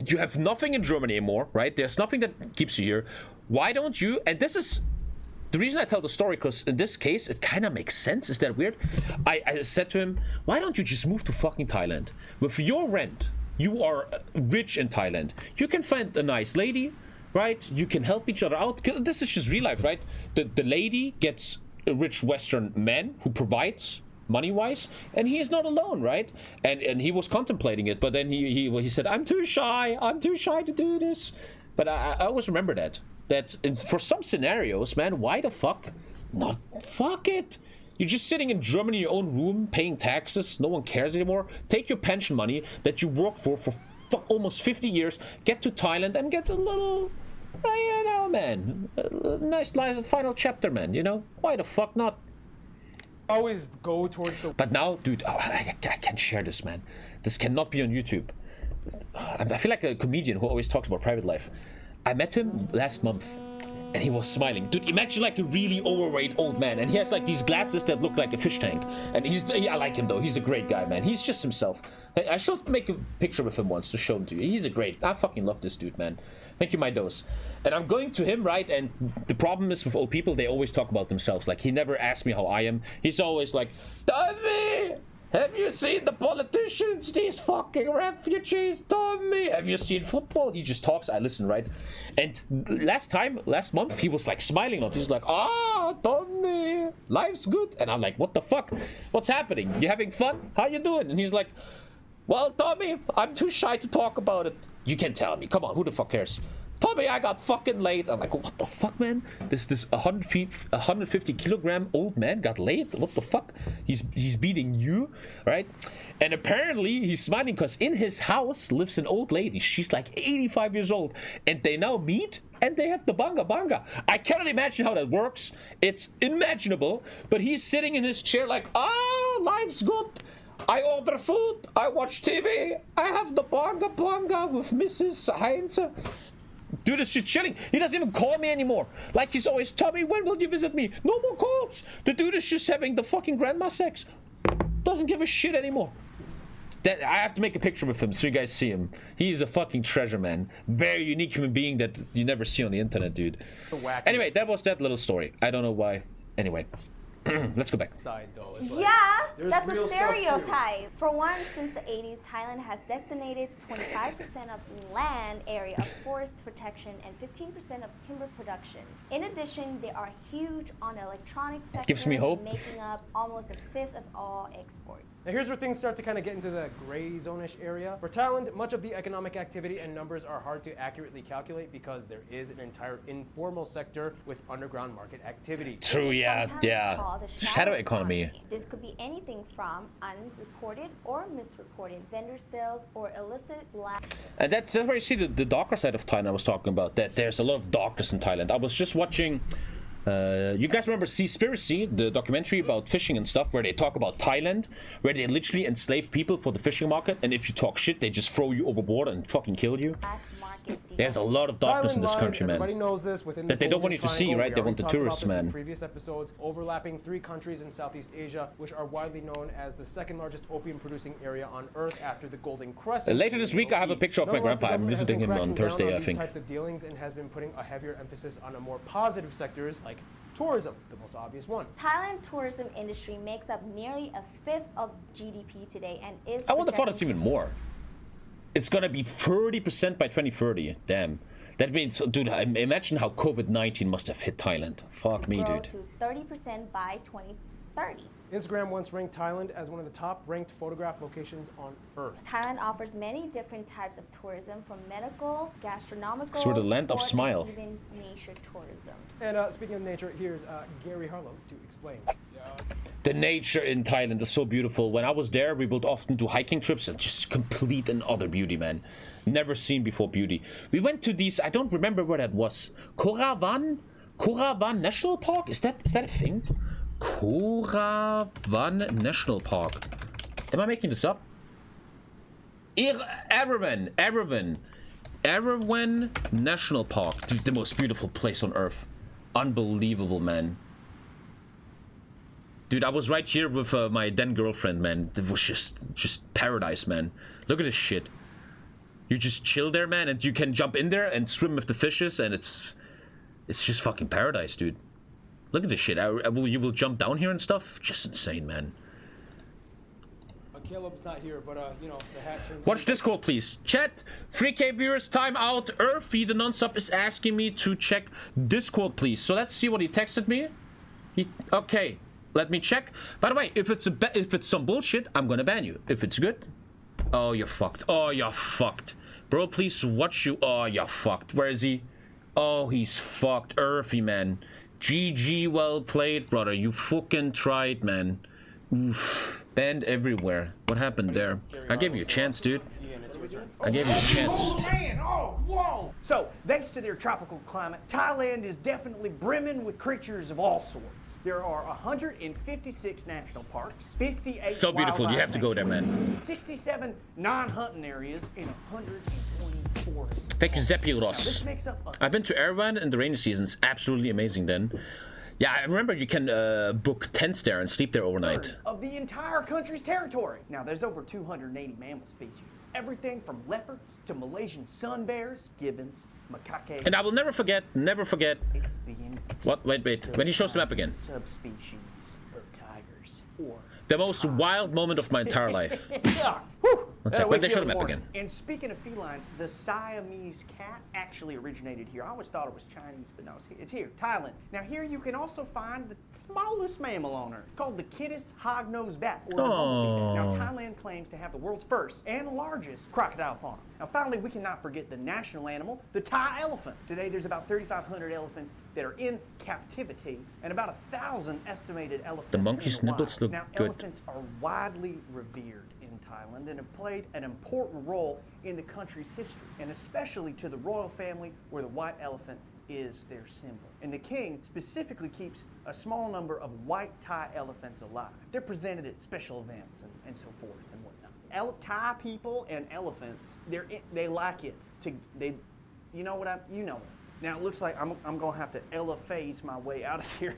you have nothing in Germany anymore, right? There's nothing that keeps you here. Why don't you, and this is the reason I tell the story, because in this case, it kind of makes sense. Is that weird? I said to him, why don't you just move to fucking Thailand? With your rent, you are rich in Thailand. You can find a nice lady, right? You can help each other out. This is just real life, right? The lady gets a rich Western man who provides money-wise, and he is not alone, right? And he was contemplating it, but then he said, I'm too shy to do this. But I always remember that for some scenarios, man, why the fuck not? Fuck it. You're just sitting in Germany in your own room, paying taxes. No one cares anymore. Take your pension money that you worked for almost 50 years, get to Thailand and get a little, you know, man, a nice final chapter, man. You know, why the fuck not? Always go towards the. But now, dude, I can't share this, man. This cannot be on YouTube. I feel like a comedian who always talks about private life. I met him last month, and he was smiling. Dude, imagine like a really overweight old man, and he has like these glasses that look like a fish tank. And I like him though. He's a great guy, man. He's just himself. I should make a picture with him once to show him to you. I fucking love this dude, man. Thank you, my dose. And I'm going to him, right? And the problem is with old people, they always talk about themselves. Like, he never asks me how I am. He's always like, Tommy, have you seen the politicians? These fucking refugees, Tommy. Have you seen football? He just talks. I listen, right? And last month, he was like smiling out. He's like, Tommy, life's good. And I'm like, what the fuck? What's happening? You having fun? How you doing? And he's like, well, Tommy, I'm too shy to talk about it. You can tell me. Come on, who the fuck cares? Tommy, I got fucking laid. I'm like, what the fuck, man? This 150 kilogram old man got laid? What the fuck? He's beating you, right? And apparently he's smiling because in his house lives an old lady. She's like 85 years old. And they now meet and they have the banga. I cannot imagine how that works. It's unimaginable. But he's sitting in his chair like, life's good. I order food, I watch TV, I have the banga with Mrs. Heinz. Dude is just chilling. He doesn't even call me anymore. Like he's always, Tommy, when will you visit me? No more calls. The dude is just having the fucking grandma sex. Doesn't give a shit anymore. That I have to make a picture with him so you guys see him. He is a fucking treasure, man. Very unique human being that you never see on the internet, dude. Anyway, that was that little story. I don't know why. Anyway. Let's go back. Side, though. That's a stereotype. For one, since the 80s, Thailand has designated 25% of land area of forest protection and 15% of timber production. In addition, they are huge on the electronic sector, gives me hope, making up almost a fifth of all exports. Now here's where things start to kind of get into the gray zone-ish area. For Thailand, much of the economic activity and numbers are hard to accurately calculate because there is an entire informal sector with underground market activity. True, yeah. The shadow economy. This could be anything from unreported or misreported vendor sales or illicit black. And that's where you see the darker side of Thailand I was talking about. That there's a lot of darkness in Thailand. I was just watching. You guys remember Seaspiracy, the documentary about fishing and stuff, where they talk about Thailand, where they literally enslave people for the fishing market, and if you talk shit, they just throw you overboard and fucking kill you. There's a lot of darkness in this country, man. Everybody knows this. Within that they don't want you to see, right? They want the tourists, man. In previous episodes, overlapping 3 countries in Southeast Asia, which are widely known as the second largest opium-producing area on Earth after the Golden Crescent. Later this week, I have a picture of my grandpa. I'm visiting him on Thursday, I think. Types of dealings and has been putting a heavier emphasis on a more positive sectors like Tourism, the most obvious one. Thailand tourism industry makes up nearly a fifth of GDP today and is I would have thought it's projected even more. It's gonna be 30% by 2030. Damn. That means, dude, imagine how COVID-19 must have hit Thailand. Fuck me, grow dude. to 30% by 2030. Instagram once ranked Thailand as one of the top ranked photograph locations on Earth. Thailand offers many different types of tourism, from medical, gastronomical, So we're the land of sport, smile. and even nature tourism. And speaking of nature, here's Gary Harlow to explain. The nature in Thailand is so beautiful. When I was there, we would often do hiking trips and just complete and utter beauty, man. Never seen before beauty. We went to these, I don't remember where that was. Koravan National Park? Is that a thing? Koravan National Park. Am I making this up? Aravan National Park. Dude, the most beautiful place on earth. Unbelievable, man. Dude, I was right here with my then girlfriend, man. It was just paradise, man. Look at this shit. You just chill there, man, and you can jump in there and swim with the fishes, and it's just fucking paradise, dude. Look at this shit. You will jump down here and stuff. Just insane, man. Caleb's not here, but you know, the hat turns. Watch Discord, please. Chat. 3K viewers, time out. Earthy, the non-sub, is asking me to check Discord, please. So let's see what he texted me. Okay. Let me check. By the way, if it's some bullshit, I'm gonna ban you. If it's good, oh, you're fucked. Oh, you're fucked. Bro, please watch you. Oh, you're fucked. Where is he? Oh, he's fucked. Earthy, man. GG, well played, brother. You fucking tried, man. Oof. Banned everywhere. What happened there? I gave you a chance, dude. I gave you a chance. Oh, man. Oh, whoa. So, thanks to their tropical climate, Thailand is definitely brimming with creatures of all sorts. There are 156 national parks, 58 So beautiful. You wildlife have to go there, man. sanctuaries, 67 non-hunting areas, and 120 forests. Thank you, Now, Zepiros. this makes up a I've been to Erevan in the rainy seasons. Absolutely amazing then. Yeah, I remember you can book tents there and sleep there overnight. third of the entire country's territory. Now, there's over 280 mammal species. Everything from leopards to Malaysian sun bears, gibbons, macaques. And I will never forget. being What? Wait. When he shows the map again. subspecies of tigers or The most wild moment of my entire life. Whew. One sec, Wait when they till show the the map morning. again. And speaking of felines, the Siamese cat actually originated here. I always thought it was Chinese, but no, it's here, Thailand. Now here you can also find the smallest mammal on Earth, called the Kittis hognose bat, or the bumblebee bat. Now Thailand claims to have the world's first and largest crocodile farm. Now finally, we cannot forget the national animal, the Thai elephant. Today there's about 3,500 elephants that are in captivity, and about 1,000 estimated elephants. The monkey's in the nipples wild. look now, good. Elephants are widely revered in Thailand and have played an important role in the country's history, and especially to the royal family, where the white elephant is their symbol. And the king specifically keeps a small number of white Thai elephants alive. They're presented at special events and so forth and whatnot. Thai people and elephants, they like it to you know what you know it. Now it looks like I'm gonna have to phase my way out of here.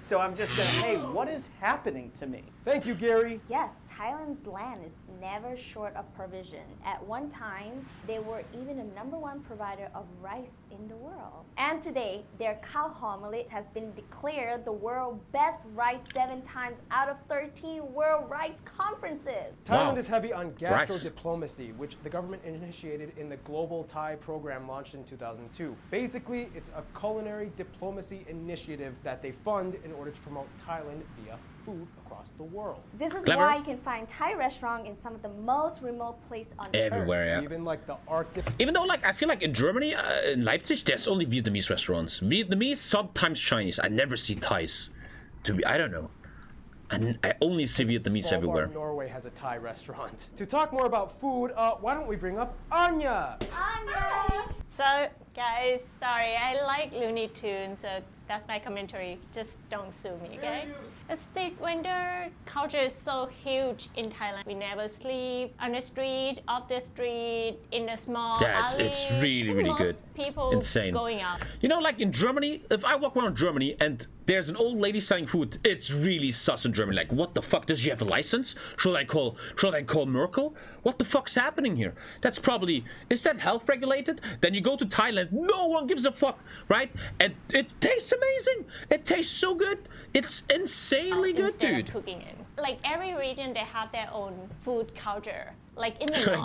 So I'm just saying, hey, what is happening to me? Thank you, Gary. Yes, Thailand's land is never short of provision. At one time, they were even a #1 provider of rice in the world. And today, their cow hull millet has been declared the world's best rice 7 times out of 13 World Rice Conferences. Thailand Wow. is heavy on Rice. gastro-diplomacy, which the government initiated in the Global Thai Program launched in 2002. Basically, it's a culinary diplomacy initiative that they fund in order to promote Thailand via food across the world. This is Clever. why you can find Thai restaurants in some of the most remote places on Everywhere, earth. yeah. Even like the Arctic. Even though, like, I feel like in Germany, in Leipzig, there's only Vietnamese restaurants. Vietnamese, sometimes Chinese. I never see Thais. I don't know. I only see Vietnamese Svalbard, everywhere. Norway has a Thai restaurant. To talk more about food, why don't we bring up Anya? Anya! So, guys, sorry, I like Looney Tunes, so that's my commentary. Just don't sue me, okay? The street vendor culture is so huge in Thailand. We never sleep on the street, off the street, in the small Yeah, alley. it's really, really Most good. people Insane. going out. You know, like in Germany, if I walk around Germany and there's an old lady selling food. It's really sus in Germany. Like, what the fuck? Does she have a license? Should I call Merkel? What the fuck's happening here? That's probably, is that health regulated? Then you go to Thailand, no one gives a fuck, right? And it tastes amazing. It tastes so good. It's insanely good, dude. Cooking it. Like every region, they have their own food culture. Like in the Do north,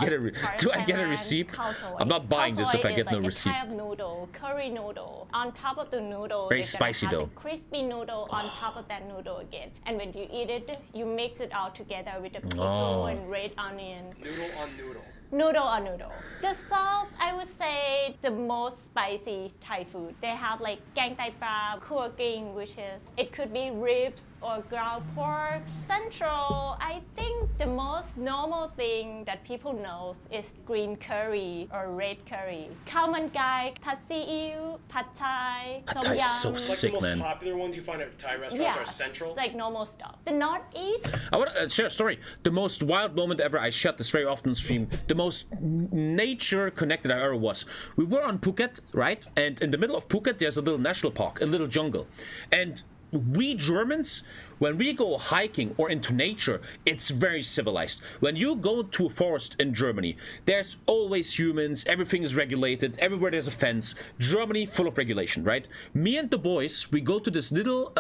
I get a receipt? I'm not buying this if I get no receipt. Kind of noodle, curry noodle. On top of the noodle, very spicy have though. A crispy noodle on top of that noodle again. And when you eat it, you mix it all together with the pickle and red onion. Noodle on noodle. Noodle on noodle. The sauce, I would say the most spicy Thai food. They have like gang tai pra, khua king, which is, it could be ribs or ground pork. Central, I think the most normal thing that people know is green curry or red curry. Khao man gai, pad see ew, pad thai, tom Thai is so yum. sick, like the man. most popular ones you find at Thai restaurants are central. Like normal stuff. The northeast. I want to share a story. The most wild moment ever. I shot this very often on stream. The most nature connected I ever was. We were on Phuket, right? And in the middle of Phuket, there's a little national park, a little jungle. And we Germans, when we go hiking or into nature, it's very civilized. When you go to a forest in Germany, there's always humans, everything is regulated, everywhere there's a fence. Germany, full of regulation, right? Me and the boys, we go to this little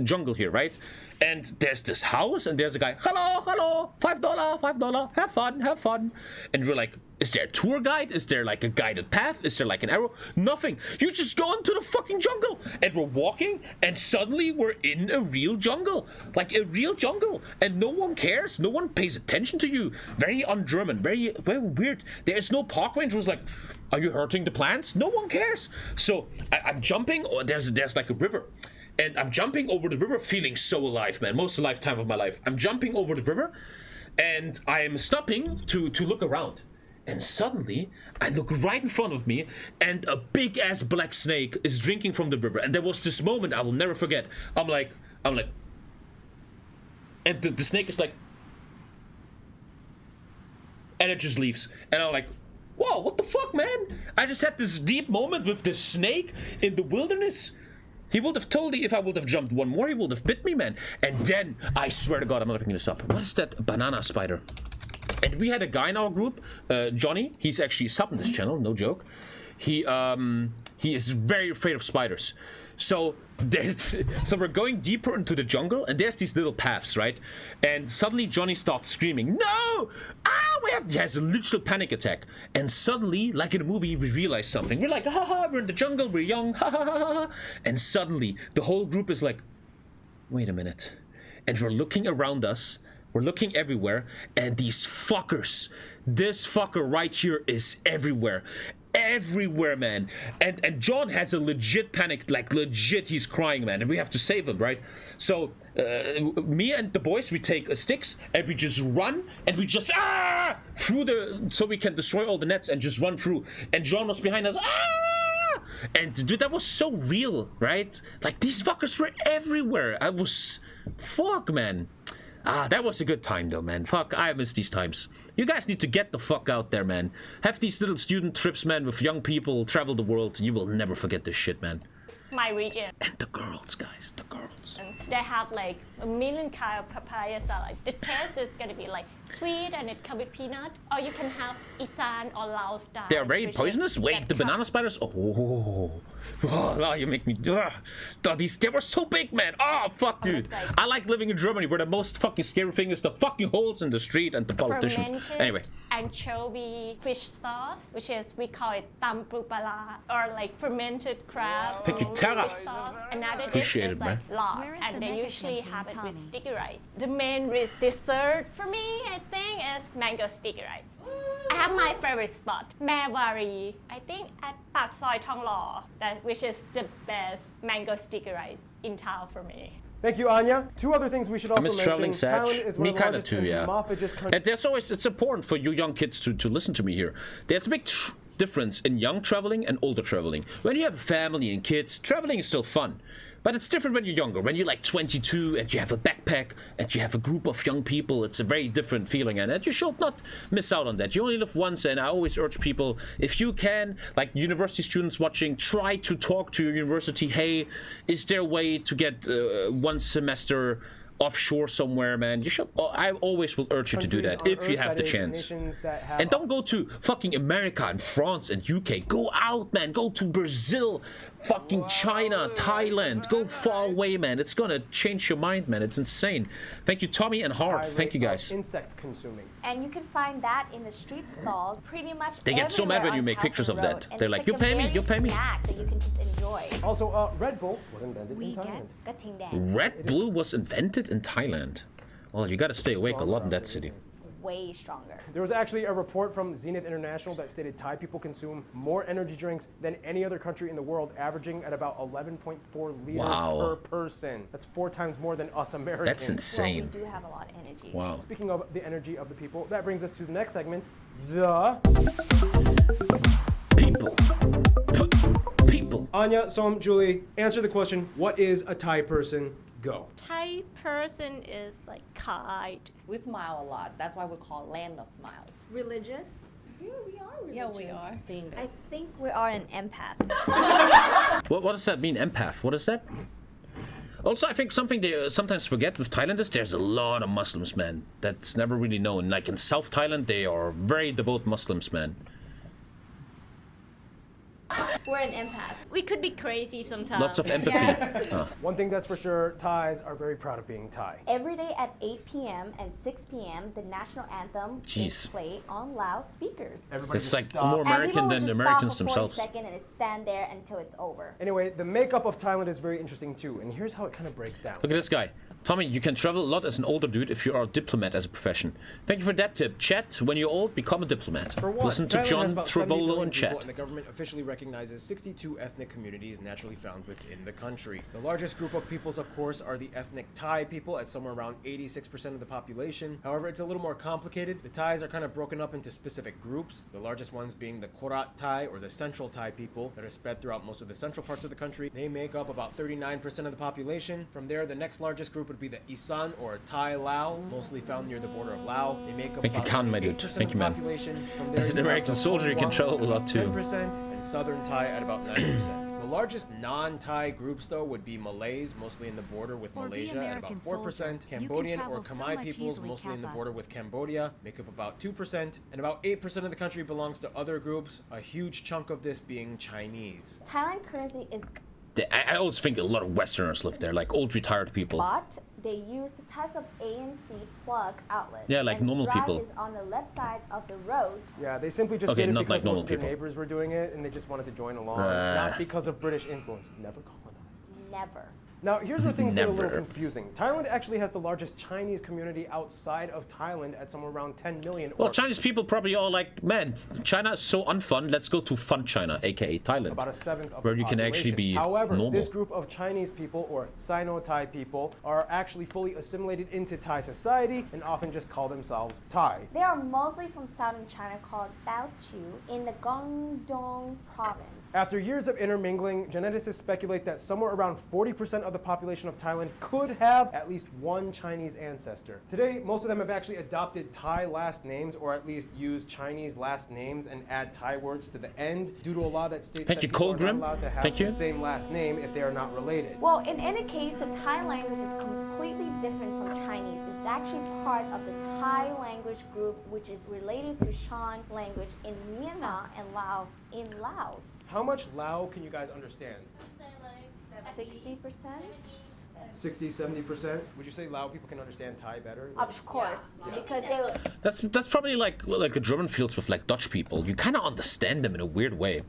jungle here, right? And there's this house, and there's a guy, hello, $5, have fun. And we're like, is there a tour guide? Is there like a guided path? Is there like an arrow? Nothing. You just go into the fucking jungle. And we're walking, and suddenly we're in a real jungle. Like a real jungle. And no one cares. No one pays attention to you. Very un-German. Very, very weird. There's no park ranger who's like, are you hurting the plants? No one cares. So I'm jumping. Oh, there's like a river. And I'm jumping over the river feeling so alive, man. Most lifetime of my life. I'm jumping over the river, and I am stopping to look around. And suddenly, I look right in front of me, and a big-ass black snake is drinking from the river. And there was this moment I will never forget. I'm like, and the snake is like, and it just leaves. And I'm like, whoa, what the fuck, man? I just had this deep moment with this snake in the wilderness. He would have told me if I would have jumped one more, he would have bit me, man. And then, I swear to God, I'm not picking this up. What is that banana spider? And we had a guy in our group, Johnny. He's actually sub on this channel, no joke. He is very afraid of spiders. So we're going deeper into the jungle, and there's these little paths, right? And suddenly Johnny starts screaming, no! He has a literal panic attack. And suddenly, like in a movie, we realize something. We're like, ha, we're in the jungle, we're young, ha, ha, ha, ha. And suddenly, the whole group is like, wait a minute. And we're looking around us, we're looking everywhere, and these fuckers, this fucker right here is everywhere. Everywhere, man. And John has a legit panic, like legit, he's crying, man, and we have to save him, right? So me and the boys, we take sticks and we just run, and we just through so we can destroy all the nets and just run through. And John was behind us. And dude, that was so real, right? Like these fuckers were everywhere. Fuck, man. That was a good time though, man. Fuck, I miss these times. You guys need to get the fuck out there, man. Have these little student trips, man, with young people, travel the world. You will never forget this shit, man. My region. And the girls, guys, the girls. They have like a million kind of papaya salad. The taste is gonna be like sweet and it comes with peanut. Or you can have Isan or Lao style. They are very poisonous? Wait, the banana spiders? Oh, you make me... they were so big, man. Oh, fuck, dude. I like living in Germany where the most fucking scary thing is the fucking holes in the street and the politicians. Anyway. Anchovy fish sauce, which is, we call it tam pupala, or like fermented crab. Thank you, Tara. Another dish Appreciate is it, like man. lard, and they usually have it with sticky rice. The main dessert for me, I think, is mango sticky rice. I have my favorite spot, Mavari, I think at Pak Soi Thong Lo, which is the best mango sticky rice in town for me. Thank you, Anya. Two other things we should also mention. traveling, Thailand is one me of the kind of largest too, and yeah. monophagous countries. And there's always, it's important for you young kids to listen to me here. There's a big difference in young traveling and older traveling. When you have a family and kids, traveling is still fun. But it's different when you're younger. When you're like 22 and you have a backpack and you have a group of young people, it's a very different feeling, and you should not miss out on that. You only live once, and I always urge people, if you can, like university students watching, try to talk to your university. Hey, is there a way to get 1 semester offshore somewhere, man? You should. I always will urge you to do that if you have the chance. And don't go to fucking America and France and UK. Go out, man. Go to Brazil, fucking China, Thailand. Go far away, man. It's gonna change your mind, man. It's insane. Thank you, Tommy and Hart. Thank you, guys. Insect consuming. And you can find that in the street stalls pretty much. They get so mad when you make pictures of that. They're like, you pay me, you pay me. Snack that you can just enjoy. Also, Red Bull was invented in Thailand. Red Bull was invented in Thailand. Well, you gotta stay awake a lot in that city. Way stronger. There was actually a report from Zenith International that stated Thai people consume more energy drinks than any other country in the world, averaging at about 11.4 liters per person. That's 4 times more than us Americans. That's insane. Well, we do have a lot of energy. Wow. Speaking of the energy of the people, that brings us to the next segment, the people. Anya, Som, Julie, answer the question, what is a Thai person? Go. Thai person is like kind. We smile a lot. That's why we call land of smiles. Religious? Yeah, we are religious. Yeah, we are. I think we are an empath. What does that mean, empath? What is that? Also, I think something they sometimes forget with Thailand is there's a lot of Muslims, man. That's never really known. Like in South Thailand, they are very devout Muslims, man. We're an empath. We could be crazy sometimes. Lots of empathy. Yes. One thing that's for sure, Thais are very proud of being Thai. Every day at 8 p.m. and 6 p.m., the national anthem is played on loudspeakers. It's like more American than the Americans themselves. And people will just stop for 40 seconds and stand there until it's over. Anyway, the makeup of Thailand is very interesting too, and here's how it kind of breaks down. Look at this guy. Tommy, you can travel a lot as an older dude if you are a diplomat as a profession. Thank you for that tip. Chat, when you're old, become a diplomat. For one, listen to Thailand John has about 70 Travolo million in people, chat. and the government officially recognizes 62 ethnic communities naturally found within the country. The largest group of peoples, of course, are the ethnic Thai people at somewhere around 86% of the population. However, it's a little more complicated. The Thais are kind of broken up into specific groups, the largest ones being the Korat Thai, or the Central Thai people, that are spread throughout most of the central parts of the country. They make up about 39% of the population. From there, the next largest group would be the Isan, or Thai Lao, mostly found near the border of Lao. They make up Thank you, about Khan, my dude. 8% Thank of you, the man. population. From there, As an you have American the soldier, you can Hmong travel a lot too. 10%, and Southern Thai at about 9%. The largest non-Thai groups, though, would be Malays, mostly in the border with Malaysia, at about 4%. Cambodian or Khmer peoples, mostly in the border with Cambodia, make up about 2%. And about 8% of the country belongs to other groups, a huge chunk of this being Chinese. Thailand currency is I always think a lot of Westerners live there, like old retired people. but they use the types of ANC plug outlets. Yeah, like and normal drive people. is on the left side of the road. Yeah, they simply just Okay, did it not because like normal most of their people. neighbors were doing it, and they just wanted to join along, not because of British influence. Never colonized. Never. Now, here's where things get a little Never. confusing. Thailand actually has the largest Chinese community outside of Thailand at somewhere around 10 million. Well, or Chinese people probably all like, man, China is so unfun, let's go to fun China, aka Thailand. about a seventh of Where the you can actually population. be However, normal. this group of Chinese people, or Sino-Thai people, are actually fully assimilated into Thai society and often just call themselves Thai. They are mostly from southern China called Daochu in the Guangdong province. After years of intermingling, geneticists speculate that somewhere around 40% of the population of Thailand could have at least one Chinese ancestor. Today, most of them have actually adopted Thai last names, or at least use Chinese last names and add Thai words to the end, due to a law that states Thank that you, people are Colgrim. not allowed to have Thank you. the same last name if they are not related. Well, in any case, the Thai language is completely different from Chinese. It's actually part of the Thai language group, which is related to Shan language in Myanmar and Lao in Laos. How much Lao can you guys understand? 60%? 60, 70%? Would you say Lao people can understand Thai better? Of course, because they That's probably like the German fields with like Dutch people. You kind of understand them in a weird way.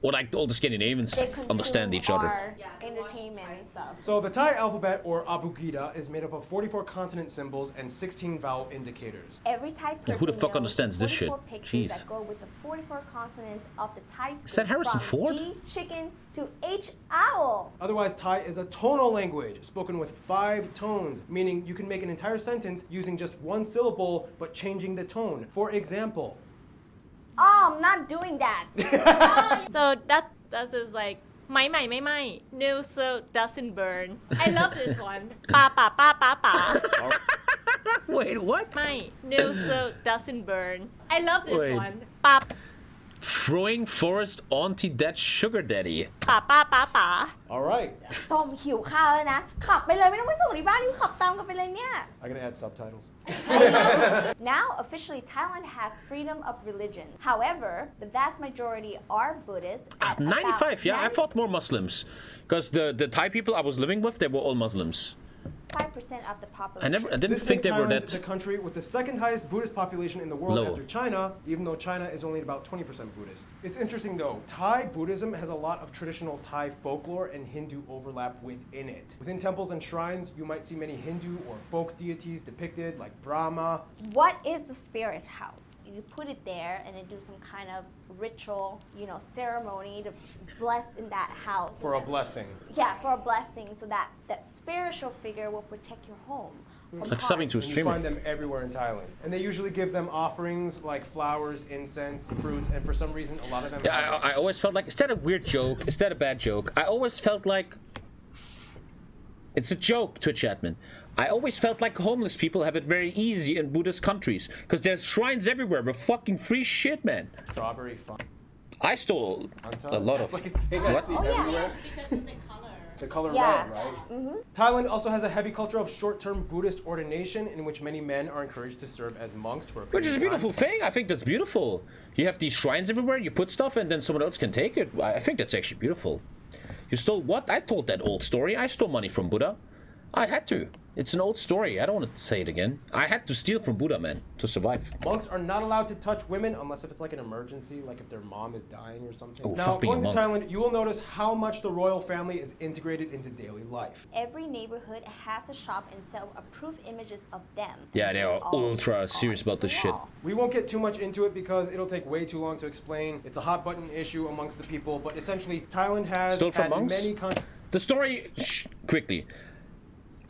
Or like all the Scandinavians consume understand each other. our entertainment and stuff. So the Thai alphabet, or abugida, is made up of 44 consonant symbols and 16 vowel indicators. Every Thai person who the fuck knows understands this 44 shit? pictures Jeez. that go with the 44 consonants of the Thai script. Is that Harrison from Ford? G, chicken, to H, owl. Otherwise, Thai is a tonal language, spoken with 5 tones, meaning you can make an entire sentence using just one syllable, but changing the tone. For example, Oh, I'm not doing that. So that is like ไม่ new silk doesn't burn I love this one ป่า Wait, what? ไม่ new silk doesn't burn I love this Wait. one ป่า Throwing forest onto that sugar daddy. ป่า All right. ส้มหิวข้าวแล้วนะ ขับไปเลยไม่ต้องไปส่งที่บ้านอยู่ขับตามกันไปเลยเนี่ย I gotta add subtitles. Now, officially, Thailand has freedom of religion. However, the vast majority are Buddhist. At 95, yeah, I thought more Muslims. Because the Thai people I was living with, they were all Muslims. 5% of the population. I didn't This think makes they were Thailand that the country with the second highest Buddhist population in the world low. after China, even though China is only about 20% Buddhist. It's interesting though, Thai Buddhism has a lot of traditional Thai folklore and Hindu overlap within it. Within temples and shrines, you might see many Hindu or folk deities depicted like Brahma. What is the spirit house? You put it there and then do some kind of ritual, ceremony to bless in that house. For a blessing. Yeah, for a blessing, so that that spiritual figure will protect your home. It's like something to a And you streamer. find them everywhere in Thailand. And they usually give them offerings like flowers, incense, fruits, and for some reason, a lot of them have I always felt like, is that a weird joke? Is that a bad joke? I always felt like it's a joke, Twitch admin. I always felt like homeless people have it very easy in Buddhist countries because there's shrines everywhere with fucking free shit, man. Strawberry fun. I stole a lot That's of. like a thing I see everywhere. The color Yeah. red, right? Thailand also has a heavy culture of short-term Buddhist ordination in which many men are encouraged to serve as monks for a period Which is a of time. beautiful thing. I think that's beautiful. You have these shrines everywhere. You put stuff and then someone else can take it. I think that's actually beautiful. You stole what? I told that old story. I stole money from Buddha. I had to. It's an old story. I don't want to say it again. I had to steal from Buddha, man, to survive. Monks are not allowed to touch women unless if it's like an emergency, like if their mom is dying or something. Oh, Now, fuck being going a to monk. Thailand, you will notice how much the royal family is integrated into daily life. Every neighborhood has a shop and sell approved images of them. Yeah, they are Always ultra on serious about this the shit. wall. We won't get too much into it because it'll take way too long to explain. It's a hot button issue amongst the people, but essentially, Thailand has Stole from had monks? many countries. The story, quickly.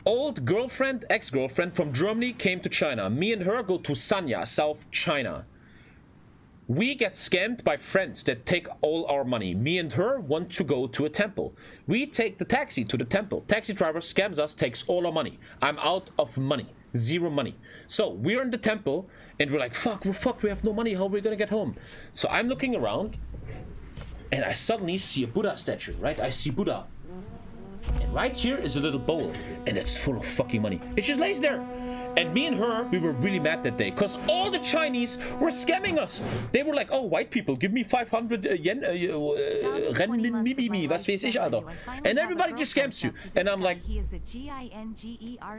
Old girlfriend, ex-girlfriend from Germany came to China. Me and her go to Sanya, South China. We get scammed by friends that take all our money. Me and her want to go to a temple. We take the taxi to the temple. Taxi driver scams us, takes all our money. I'm out of money. Zero money. So we're in the temple and we're like, fuck, we have no money. How are we gonna get home? So I'm looking around and I suddenly see a Buddha statue, right? I see Buddha. And right here is a little bowl, and it's full of fucking money. It just lays there. And me and her, we were really mad that day, because all the Chinese were scamming us. They were like, oh, white people, give me 500 yen, renminbi, was weiß ich, Alter. And everybody just scams you. And I'm like,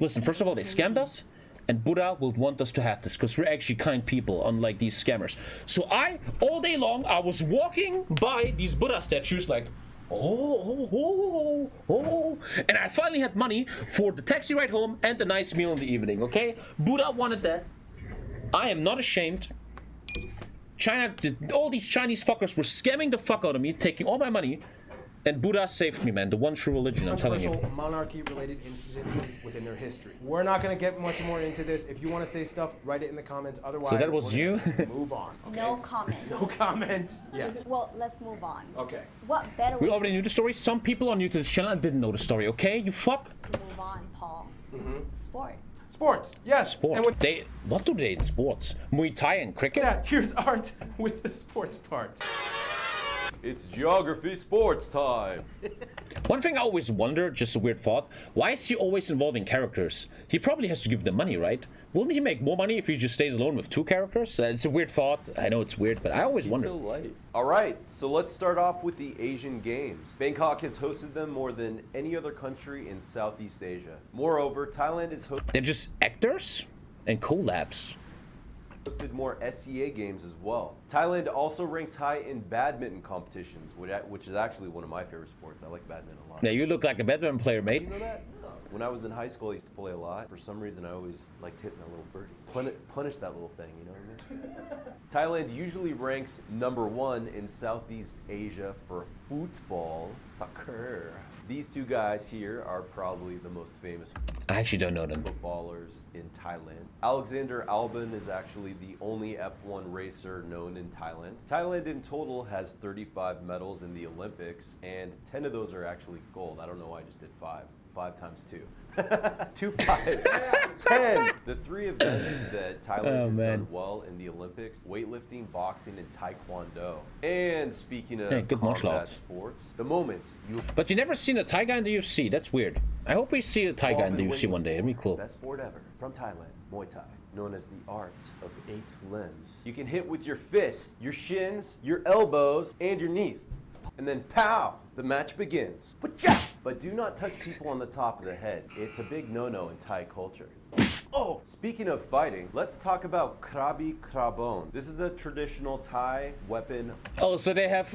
listen, first of all, they scammed us. And Buddha will want us to have this, because we're actually kind people, unlike these scammers. So all day long, I was walking by these Buddha statues like, oh. And I finally had money for the taxi ride home and a nice meal in the evening, okay? Buddha wanted that. I am not ashamed. China, all these Chinese fuckers were scamming the fuck out of me, taking all my money. And Buddha saved me, man. The one true religion, I'm telling you. Controversial monarchy-related incidences within their history. We're not going to get much more into this. If you want to say stuff, write it in the comments. Otherwise, So that was we're you? gonna move on. Okay? No comment. No comment. Yeah. Well, let's move on. Okay. What better We way already knew the story. Some people are new to this channel and didn't know the story, okay? You fuck. to move on, Paul? Sport. Sports. Yes. Sport. And with What do they in sports? Muay Thai and cricket? that, here's Art with the sports part. It's geography sports time. One thing I always wonder, just a weird thought, why is he always involving characters? He probably has to give them money, right? Wouldn't he make more money if he just stays alone with two characters? It's a weird thought. I know it's weird, but I always He's wonder. so light. All right, so let's start off with the Asian Games. Bangkok has hosted them more than any other country in Southeast Asia. Moreover, Thailand has They're just actors and collabs. hosted more SEA games as well. Thailand also ranks high in badminton competitions, which is actually one of my favorite sports. I like badminton a lot. Now you look like a badminton player, mate. You know that? When I was in high school, I used to play a lot. For some reason, I always liked hitting that little birdie. Punish that little thing, you know what I mean? Thailand usually ranks #1 in Southeast Asia for football, soccer. These two guys here are probably the most famous I actually don't know them. footballers in Thailand. Alexander Albon is actually the only F1 racer known in Thailand. Thailand in total has 35 medals in the Olympics, and 10 of those are actually gold. I don't know why I just did 5. 5 times 2. 2 5. 10. The 3 events that Thailand has done well in the Olympics: weightlifting, boxing, and taekwondo. And speaking of good martial combat arts. sports, the moment you But you never seen a Thai guy in the UFC. That's weird. I hope we see a Thai guy in the UFC one day. It'd be cool. Best sport ever from Thailand, Muay Thai, known as the art of 8 limbs. You can hit with your fists, your shins, your elbows, and your knees. And then pow, the match begins. But do not touch people on the top of the head. It's a big no-no in Thai culture. Oh, speaking of fighting, let's talk about Krabi Krabon. This is a traditional Thai weapon Oh, so they have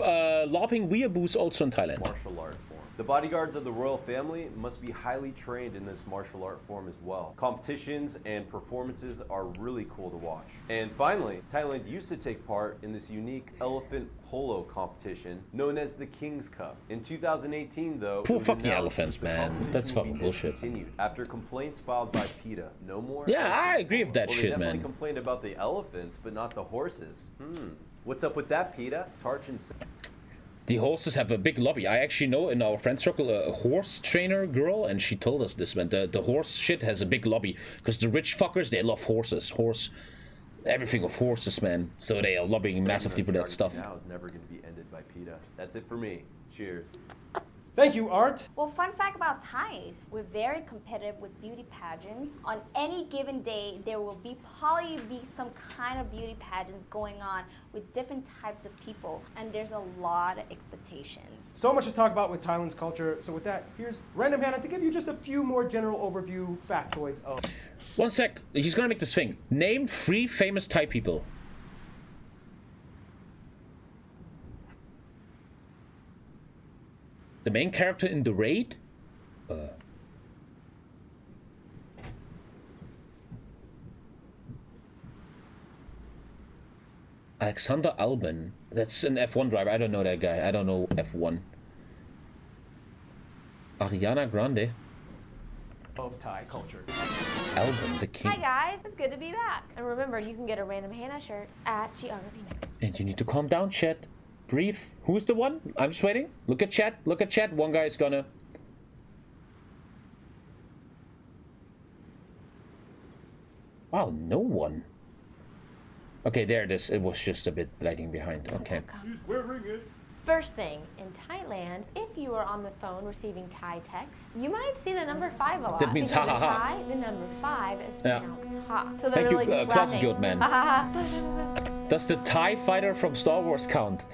lopping weeaboos also in Thailand. martial art form. The bodyguards of the royal family must be highly trained in this martial art form as well. Competitions and performances are really cool to watch. And finally, Thailand used to take part in this unique elephant polo competition known as the King's Cup. In 2018, though, Poor it was fucking announced elephants, that the man. competition That's would be fucking bullshit. discontinued after complaints filed by PETA. No more. Yeah, elephant I agree with that polo. shit, Well, they definitely man. complained about the elephants, but not the horses. What's up with that, PETA? Tarchin. The horses have a big lobby. I actually know in our friend circle a horse trainer girl, and she told us this, man. The horse shit has a big lobby because the rich fuckers, they love horses. Everything of horses, man. So they are lobbying massively for that stuff. Now is never going to be ended by PETA. That's it for me. Cheers. Thank you, Art. Well, fun fact about Thais, we're very competitive with beauty pageants. On any given day, there will probably be some kind of beauty pageants going on with different types of people, and there's a lot of expectations. So much to talk about with Thailand's culture. So with that, here's Random Hannah to give you just a few more general overview factoids of... One sec. He's gonna make this thing. Name 3 famous Thai people. The main character in The Raid? Alexander Albon. That's an F1 driver. I don't know that guy. I don't know F1. Ariana Grande. of Thai culture. Albon, the king. Hi guys, it's good to be back. And remember, you can get a Random Hannah shirt at GeographyNow. And you need to calm down, chat. Breathe. Who's the one? I'm just waiting. Look at chat. Look at chat. One guy is gonna... Wow, no one. Okay, there it is. It was just a bit lagging behind. Okay. He's wearing it. First thing, in Thailand, if you are on the phone receiving Thai text, you might see the number 5 a lot. That means because ha, ha, in ha. Thai, the number 5 is Yeah. pronounced ha. So they're Thank you, really just Klaus laughing. Goodman. Ha, ha, ha. Does the TIE fighter from Star Wars count?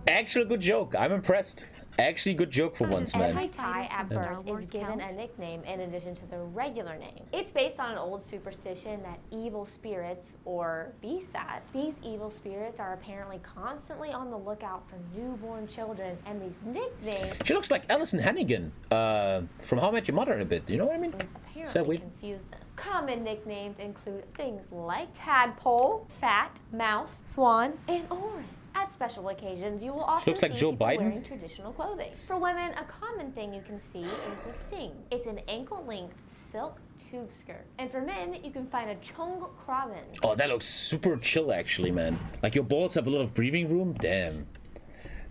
Actually, good joke. I'm impressed. Actually, good joke for once, Every man. Thai at Yeah. birth Star Wars is given count? a nickname in addition to their regular name. It's based on an old superstition that evil spirits, or BSAT, these evil spirits are apparently constantly on the lookout for newborn children, and these nicknames She looks like Alison Hannigan from How I Met Your Mother a bit. You know what I mean? Is that apparently weird? confuse them. Common nicknames include things like tadpole, fat, mouse, swan, and orange. At special occasions, you will often looks like see Joe people Biden. wearing traditional clothing. For women, a common thing you can see is the sing. It's an ankle-length silk tube skirt. And for men, you can find a chung kraben. Oh, that looks super chill, actually, man. Like, your balls have a lot of breathing room? Damn.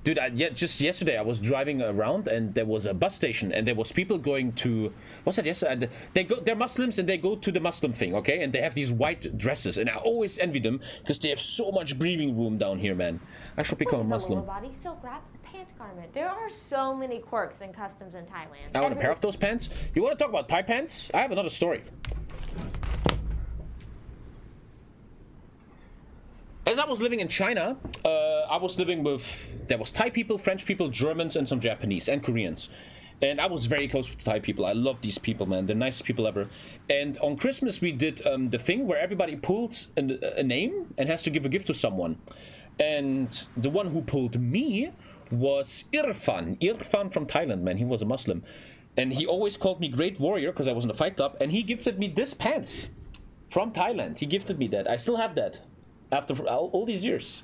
Dude, just yesterday I was driving around and there was a bus station and there was people going to... What's that? Yesterday? They're Muslims and they go to the Muslim thing, okay? And they have these white dresses and I always envy them because they have so much breathing room down here, man. I should become a Which is a lower Muslim. body silk wrap pant garment. There are so many quirks and customs in Thailand. I want a pair of those pants. You want to talk about Thai pants? I have another story. As I was living in China, I was living with, there was Thai people, French people, Germans, and some Japanese, and Koreans. And I was very close with Thai people. I love these people, man. They're the nicest people ever. And on Christmas, we did the thing where everybody pulls a name and has to give a gift to someone. And the one who pulled me was Irfan. Irfan from Thailand, man. He was a Muslim. And he always called me Great Warrior because I was in a fight club. And he gifted me this pants from Thailand. He gifted me that. I still have that after all these years.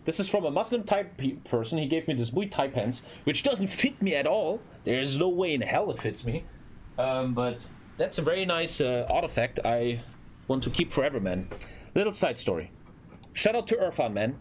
This is from a Muslim type person. He gave me this Muay Thai pants, which doesn't fit me at all. There's no way in hell it fits me. But that's a very nice artifact I want to keep forever, man. Little side story. Shout out to Irfan, man.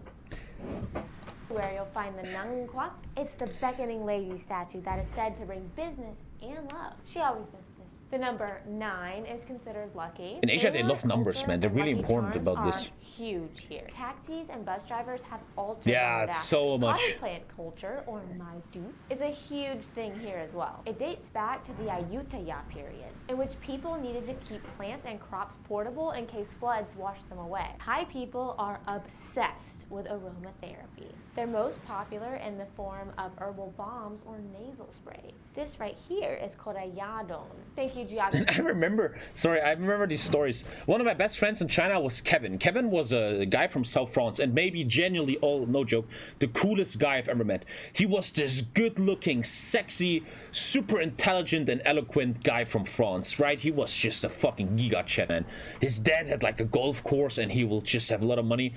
Where you'll find the Nang Kwak. It's the beckoning lady statue that is said to bring business and love. She always does this. The number 9 is considered lucky. In Asia, they love numbers, man. They're really important about this. Huge here. Taxis and bus drivers have altered. Yeah, it's so much. Potted plant culture, or Maidu, is a huge thing here as well. It dates back to the Ayutthaya period, in which people needed to keep plants and crops portable in case floods washed them away. Thai people are obsessed with aromatherapy. They're most popular in the form of herbal balms or nasal sprays. This right here is called a yadon. Thank you, Geography. I remember these stories. One of my best friends in China was Kevin. Kevin was a guy from South France, and maybe genuinely, no joke, the coolest guy I've ever met. He was this good-looking, sexy, super intelligent and eloquent guy from France, right? He was just a fucking gigachat, man. His dad had like a golf course, and he will just have a lot of money.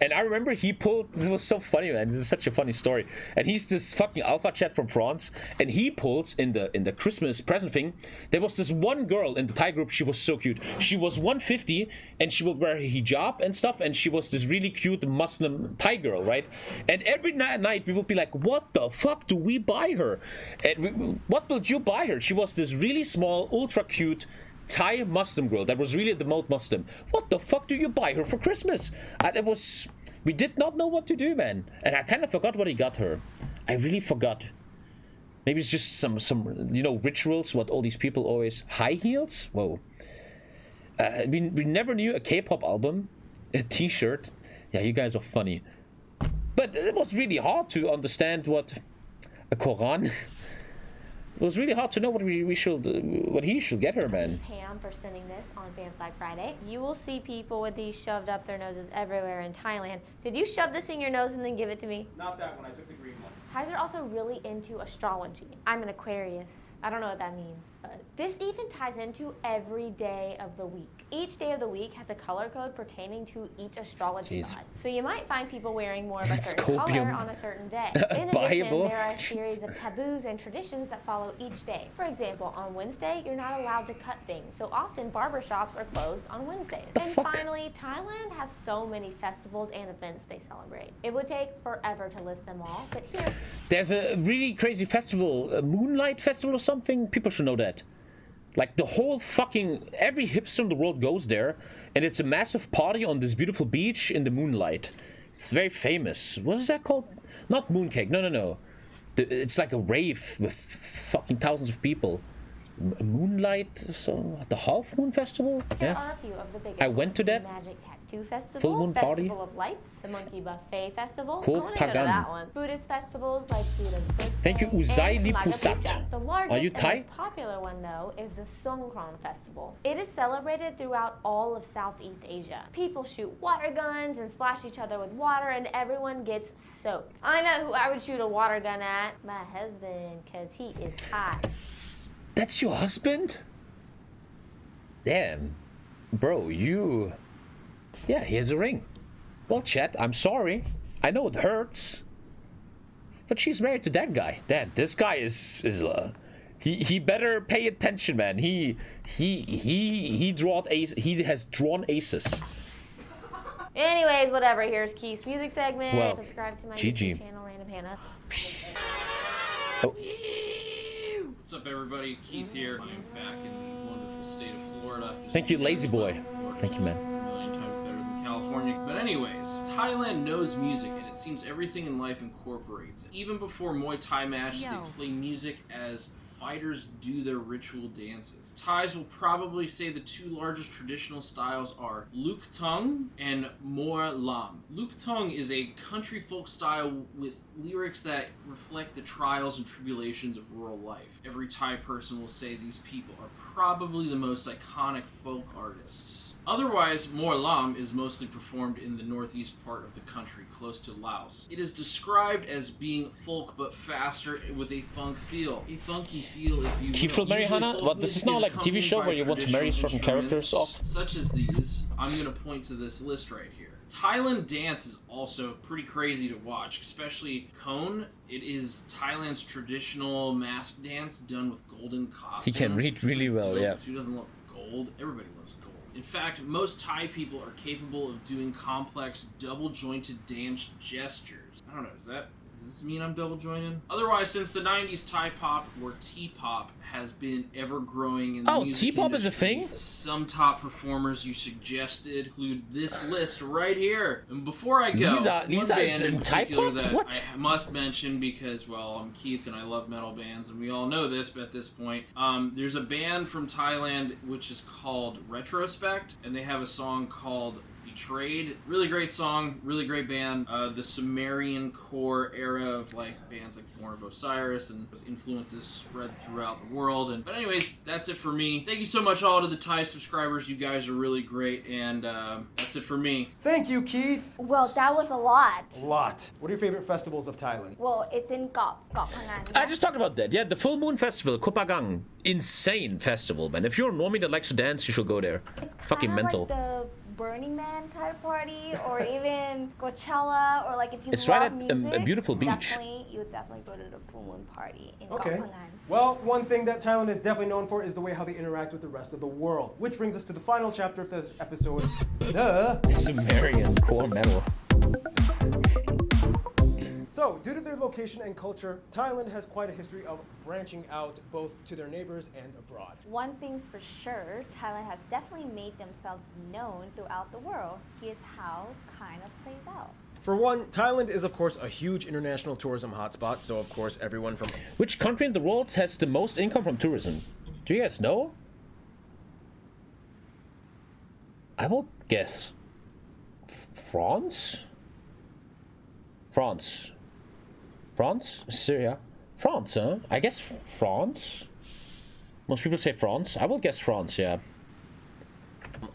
And I remember he pulled, this was so funny, man, this is such a funny story. And he's this fucking alpha chat from France, and he pulls in the Christmas present thing. There was this one girl in the Thai group, she was so cute. She was 150, and she would wear a hijab and stuff, and she was this really cute Muslim Thai girl, right? And every night we would be like, what the fuck do we buy her? And what will you buy her? She was this really small, ultra cute Thai Muslim girl that was really the most Muslim. What the fuck do you buy her for Christmas? And we did not know what to do, man. And I kind of forgot what he got her. I really forgot. Maybe it's just some rituals, what all these people always... High heels? Whoa. We never knew a K-pop album, a t-shirt. Yeah, you guys are funny. But it was really hard to understand what... A Quran... It was really hard to know what he should get her, man. Pam for sending this on Fan Flag Friday. You will see people with these shoved up their noses everywhere in Thailand. Did you shove this in your nose and then give it to me? Not that one. I took the green one. Thais are also really into astrology. I'm an Aquarius. I don't know what that means, but this even ties into every day of the week. Each day of the week has a color code pertaining to each astrology god. So you might find people wearing more of a certain color on a certain day. In addition, there are a series of taboos and traditions that follow each day. For example, on Wednesday, you're not allowed to cut things, so often barbershops are closed on Wednesdays. And finally, Thailand has so many festivals and events they celebrate. It would take forever to list them all, but here... There's a really crazy festival, a Moonlight Festival or something. People should know that. Like the whole fucking... Every hipster in the world goes there, and it's a massive party on this beautiful beach in the moonlight. It's very famous. What is that called? Not mooncake. No. It's like a rave with fucking thousands of people. Moonlight, so the Half Moon Festival. There are a few of the biggest. I went to that. Magic Tattoo Festival, Full Moon Party. Festival of Lights, the Monkey Buffet Festival. Cool. I want to go to that one. Buddhist festivals like Buddha's Birthday. Thank you, Uzai Lipusat. The largest Are you Thai? and most popular one, though, is the Songkran Festival. It is celebrated throughout all of Southeast Asia. People shoot water guns and splash each other with water, and everyone gets soaked. I know who I would shoot a water gun at. My husband, because he is hot. That's your husband? Damn. Bro, you... Yeah, he has a ring. Well, chat, I'm sorry. I know it hurts. But she's married to that guy. Damn, this guy is he better pay attention, man. He has drawn aces. Anyways, whatever. Here's Keith's music segment. Well, subscribe to my GG. YouTube channel, Random Hannah. Oh. What's up, everybody? Keith here. I'm back in the wonderful state of Florida. Thank you, lazy boy. Thank you, man. A million times better than California. But anyways, Thailand knows music, and it seems everything in life incorporates it. Even before Muay Thai matches, they play music as fighters do their ritual dances. Thais will probably say the two largest traditional styles are Luk Tung and Mor Lam. Luk Tung is a country folk style with lyrics that reflect the trials and tribulations of rural life. Every Thai person will say these people are probably the most iconic folk artists. Otherwise, Mor Lam is mostly performed in the northeast part of the country, close to Laos. It is described as being folk but faster with a funk feel. A funky feel, if you Keith will. will marry Hannah? What, this is not like a TV show where you want to marry certain characters off? Such as these, I'm going to point to this list right here. Thailand dance is also pretty crazy to watch, especially Khon. It is Thailand's traditional mask dance done with golden costumes. He can read really well, yeah. Who doesn't love gold? Everybody loves gold. In fact, most Thai people are capable of doing complex, double-jointed dance gestures. I don't know, does this mean I'm double jointed? Otherwise, since the 90s, Thai pop, or T-pop, has been ever growing in the music T-pop is a industry. thing? Some top performers you suggested include this list right here. And before I go, These are one band in Thai particular pop? that What? I must mention because, well, I'm Keith and I love metal bands, and we all know this at this point. There's a band from Thailand which is called Retrospect, and they have a song called Betrayed. Really great song, really great band. The Sumerian core era of like bands like Born of Osiris, and those influences spread throughout the world. But anyways, that's it for me. Thank you so much all to the Thai subscribers. You guys are really great, and that's it for me. Thank you, Keith. Well, that was a lot. A lot. What are your favorite festivals of Thailand? Well, it's in Got Phangan. I just talked about that. Yeah, the Full Moon Festival, Kopagang. Insane festival, man. If you're a normie that likes to dance, you should go there. It's fucking mental. Like the Burning Man kind of party, or even Coachella, or like if you It's love right at music, a beautiful beach. you would definitely go to the full moon party in Okay. Got Phangan. Well, one thing that Thailand is definitely known for is the way how they interact with the rest of the world. Which brings us to the final chapter of this episode, the Sumerian core metal. So, due to their location and culture, Thailand has quite a history of branching out both to their neighbors and abroad. One thing's for sure, Thailand has definitely made themselves known throughout the world. Here's how kind of plays out. For one, Thailand is of course a huge international tourism hotspot, so of course everyone from... Which country in the world has the most income from tourism? Do you guys know? I will guess France? France? Syria? France, huh? I guess France? Most people say France. I will guess France, yeah.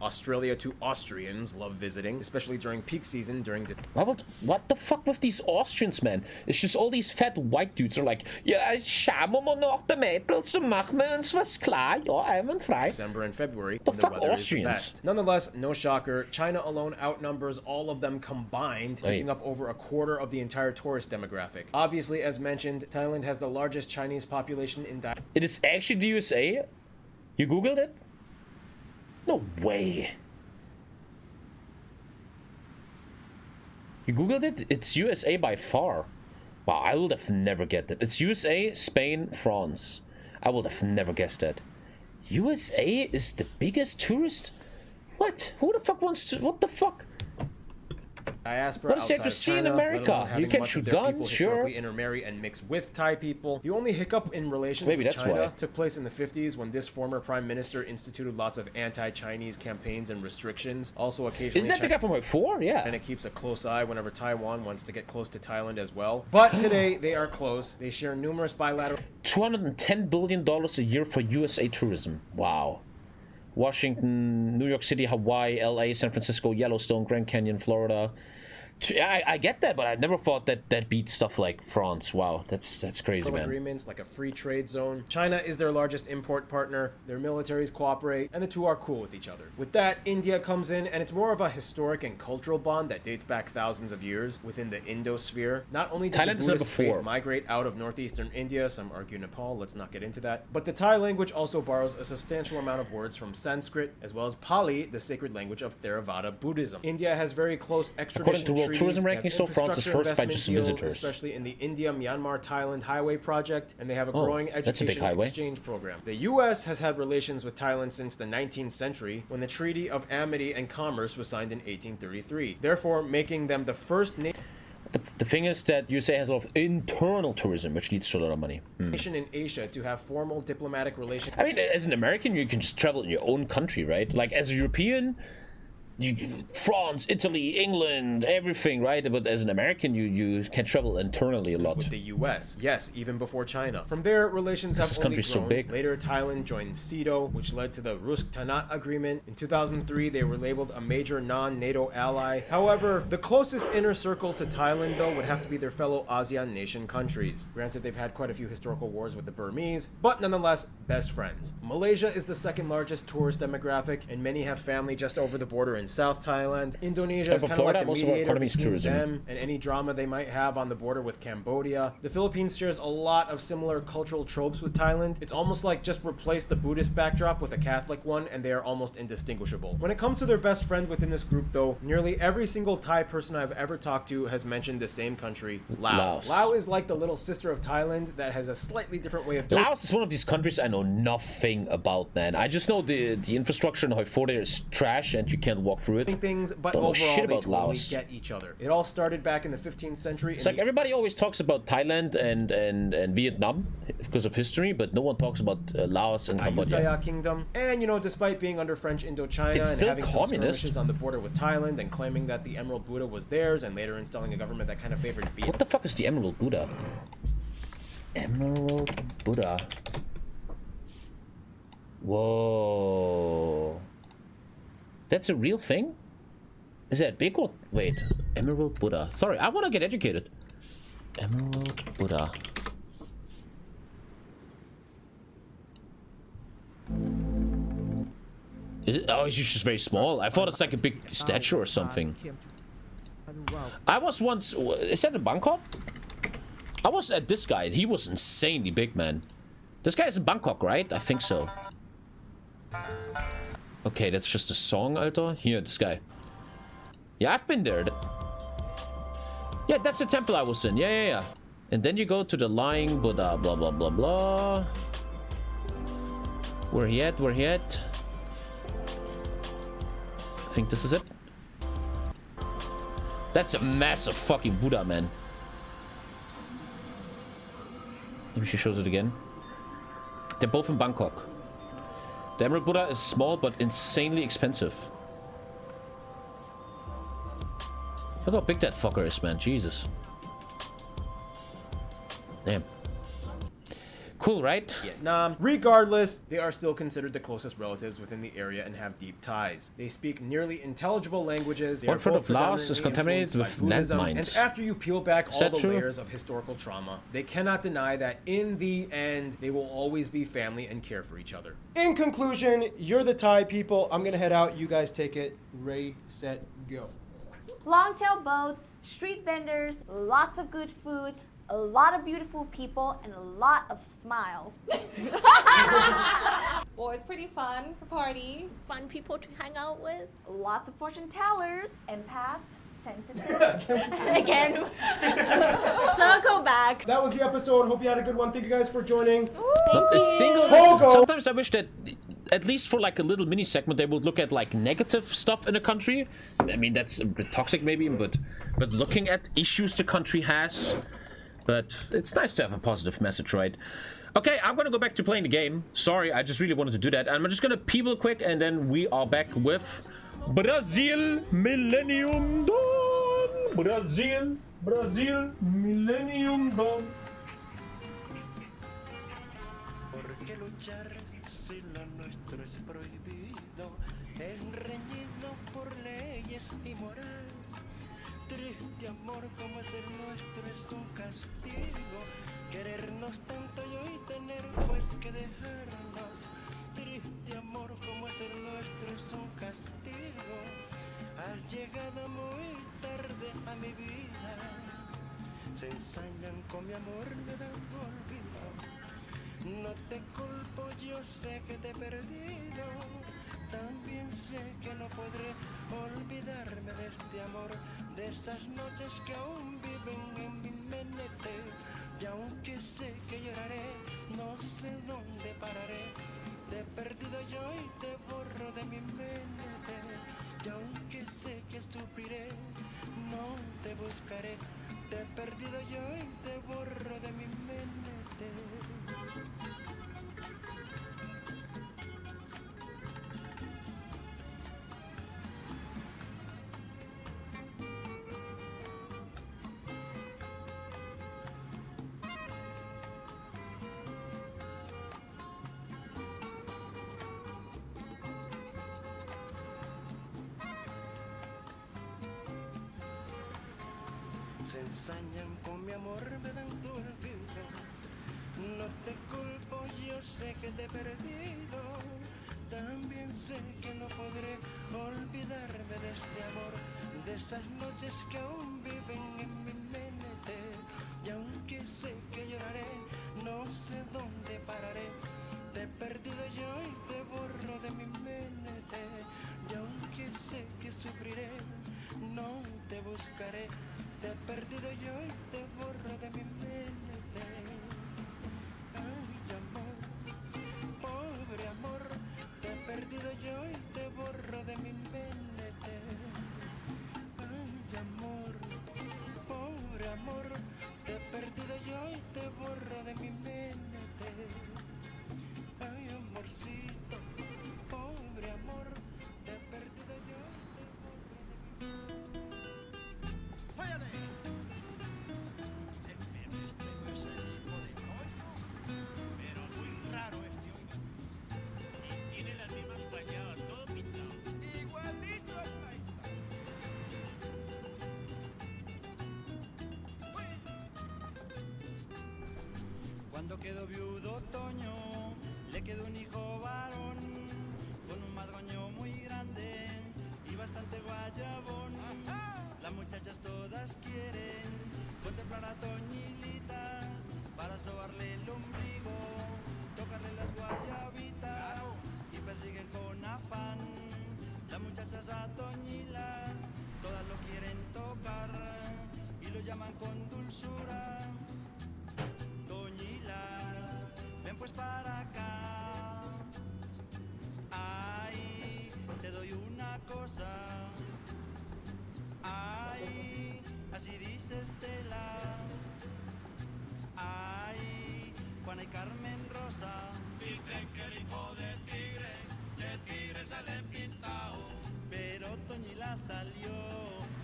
Australia to Austrians love visiting, especially during peak season during the... What the fuck with these Austrians, man? It's just all these fat white dudes are like, ja, schauen wir noch die Mädels, so machen wir uns was klar, ja, einwandfrei. December and February, The when fuck the weather Austrians? is the best. Nonetheless, no shocker, China alone outnumbers all of them combined, taking up over a quarter of the entire tourist demographic. Obviously, as mentioned, Thailand has the largest Chinese population in... It is actually the USA? You googled it? No way. You googled it? It's USA by far. Wow, I would have never guessed it. It's USA, Spain, France. I would have never guessed that. USA is the biggest tourist? What? Who the fuck wants to... What the fuck? Diaspora What is there outside to of see in China, America? let alone having You can much of shoot their people guns, sure. historically intermarry and mix with Thai people. The only hiccup in relations Maybe with that's China why. took place in the 50s when this former prime minister instituted lots of anti-Chinese campaigns and restrictions. Also occasionally... Isn't that the guy from like 4? Yeah. And it keeps a close eye whenever Taiwan wants to get close to Thailand as well. But today, they are close. They share numerous bilateral... $210 billion a year for USA tourism. Wow. Washington, New York City, Hawaii, LA, San Francisco, Yellowstone, Grand Canyon, Florida. I get that, but I never thought that beat stuff like France. Wow, that's crazy, man. Agreements like a free trade zone. China is their largest import partner. Their militaries cooperate, and the two are cool with each other. With that, India comes in, and it's more of a historic and cultural bond that dates back thousands of years within the Indosphere. Not only did Thailand the is number Buddhist faith 4. migrate out of northeastern India, some argue Nepal, let's not get into that, but the Thai language also borrows a substantial amount of words from Sanskrit, as well as Pali, the sacred language of Theravada Buddhism. India has very close extradition World treaties, Tourism they have Rankings, so France is infrastructure first by investment just deals, visitors. especially in the India-Myanmar-Thailand highway project, and they have a Oh, growing that's a big education highway. exchange program. The U.S. has had relations with Thailand since the 19th century, when the Treaty of Amity and Commerce was signed in 1833, therefore making them the first The thing is that USA has a lot of internal tourism, which leads to a lot of money. nation in Asia to have formal diplomatic relations. I mean, as an American, you can just travel in your own country, right? Like, as a European, France, Italy, England, everything, right? But as an American, you can travel internally a lot. With the U.S., yes, even before China. From there, relations have This only country's so grown. big. Later, Thailand joined CETO, which led to the Rusk-Tanat Agreement. In 2003, they were labeled a major non-NATO ally. However, the closest inner circle to Thailand, though, would have to be their fellow ASEAN nation countries. Granted, they've had quite a few historical wars with the Burmese, but nonetheless, best friends. Malaysia is the second largest tourist demographic, and many have family just over the border in in South Thailand. Indonesia is But kind of like the most of our mediator economy is between tourism. them and any drama they might have on the border with Cambodia. The Philippines shares a lot of similar cultural tropes with Thailand. It's almost like just replace the Buddhist backdrop with a Catholic one, and they are almost indistinguishable. When it comes to their best friend within this group, though, nearly every single Thai person I've ever talked to has mentioned the same country, Laos. Laos is like the little sister of Thailand that has a slightly different way of doing. Laos is one of these countries I know nothing about, man. I just know the infrastructure and how there is trash and you can't walk through it. Things, but Don't know overall shit they about totally Laos. get each other. It all started back in the 15th century. It's like everybody always talks about Thailand and Vietnam because of history, but no one talks about Laos and Cambodia. Ayutthaya Kingdom, and you know, despite being under French Indochina It's and still having some communist. skirmishes on the border with Thailand and claiming that the Emerald Buddha was theirs, and later installing a government that kind of favored Vietnam. What the fuck is the Emerald Buddha? Emerald Buddha. Whoa. That's a real thing? Is that big or... Wait. Emerald Buddha. Sorry, I want to get educated. Emerald Buddha. Is it? Oh, it's just very small. I thought it's like a big statue or something. I was once... Is that in Bangkok? I was at this guy. He was insanely big, man. This guy is in Bangkok, right? I think so. Okay, that's just a song, Alter. Here, this guy. Yeah, I've been there. Yeah, that's the temple I was in. Yeah. And then you go to the lying Buddha, blah, blah, blah, blah. Where he at? I think this is it. That's a massive fucking Buddha, man. Maybe she shows it again. They're both in Bangkok. The Emerald Buddha is small but insanely expensive. Look how big that fucker is, man. Jesus. Damn. Cool, right? Vietnam. Regardless, they are still considered the closest relatives within the area and have deep ties. They speak nearly intelligible languages. They are 1/3 both of Laos is predominantly contaminated with influenced by Buddhism. landmines. And after you peel back Is all that the true? layers of historical trauma, they cannot deny that in the end, they will always be family and care for each other. In conclusion, you're the Thai people. I'm gonna head out. You guys take it. Ready, set, go. Longtail boats, street vendors, lots of good food, a lot of beautiful people, and a lot of smiles. Well, it's pretty fun for party. Fun people to hang out with. Lots of fortune tellers, empath, sensitive. Again, circle back. That was the episode. Hope you had a good one. Thank you guys for joining. Not a single... Togo. Sometimes I wish that, at least for like a little mini segment, they would look at like negative stuff in a country. I mean, that's a bit toxic maybe, but looking at issues the country has. But it's nice to have a positive message, right? Okay, I'm gonna go back to playing the game. Sorry, I just really wanted to do that. I'm just gonna pee real quick, and then we are back with Brazil Millennium Dawn. Brazil Millennium Dawn. Porque luchar si lo nuestro es prohibido, enreñido por leyes y moral. Triste amor como es el nuestro es un castigo, querernos tanto y hoy tener pues que dejarnos. Triste amor como es el nuestro es un castigo, has llegado muy tarde a mi vida. Se ensañan con mi amor, me dan tu olvido. No te culpo, yo sé que te he perdido. También sé que no podré olvidarme de este amor, de esas noches que aún viven en mi mente. Y aunque sé que lloraré, no sé dónde pararé. Te he perdido yo y te borro de mi mente. Y aunque sé que sufriré, no te buscaré. Te he perdido yo y te borro de mi mente. Se ensañan con mi amor, me dan tu olvido. No te culpo, yo sé que te he perdido. También sé que no podré olvidarme de este amor, de esas noches que aún viven en mi mente. Y aunque sé que lloraré, no sé dónde pararé. Te he perdido yo y te borro de mi mente. Y aunque sé que sufriré, no te buscaré. Te he perdido yo y te borro de mi mente. Ay, amor, pobre amor, te he perdido yo y te borro de mi mente. Ay, amor, pobre amor, te he perdido yo y te borro de mi mente. Ay, amorcito, pobre amor, te he perdido yo y te borro de mi mente. ¡Váyale! Este no es el hijo de Toño, pero muy raro este, oiga. Y tiene las mismas guayabas, todo pintado. Igualito al Taita. Cuando quedó viudo Toño, le quedó un hijo varón, con un madroño muy grande y bastante guayabón. Las muchachas todas quieren contemplar a Toñilitas para sobarle el ombligo, tocarle las guayabitas y persiguen con afán. Las muchachas a Toñilas todas lo quieren tocar y lo llaman con dulzura. Toñilas, ven pues para acá. Ay, te doy una cosa. Ay, así dice Estela. Ay, Juana y Carmen Rosa. Dicen que el hijo de tigre sale pintado. Pero Toñila salió,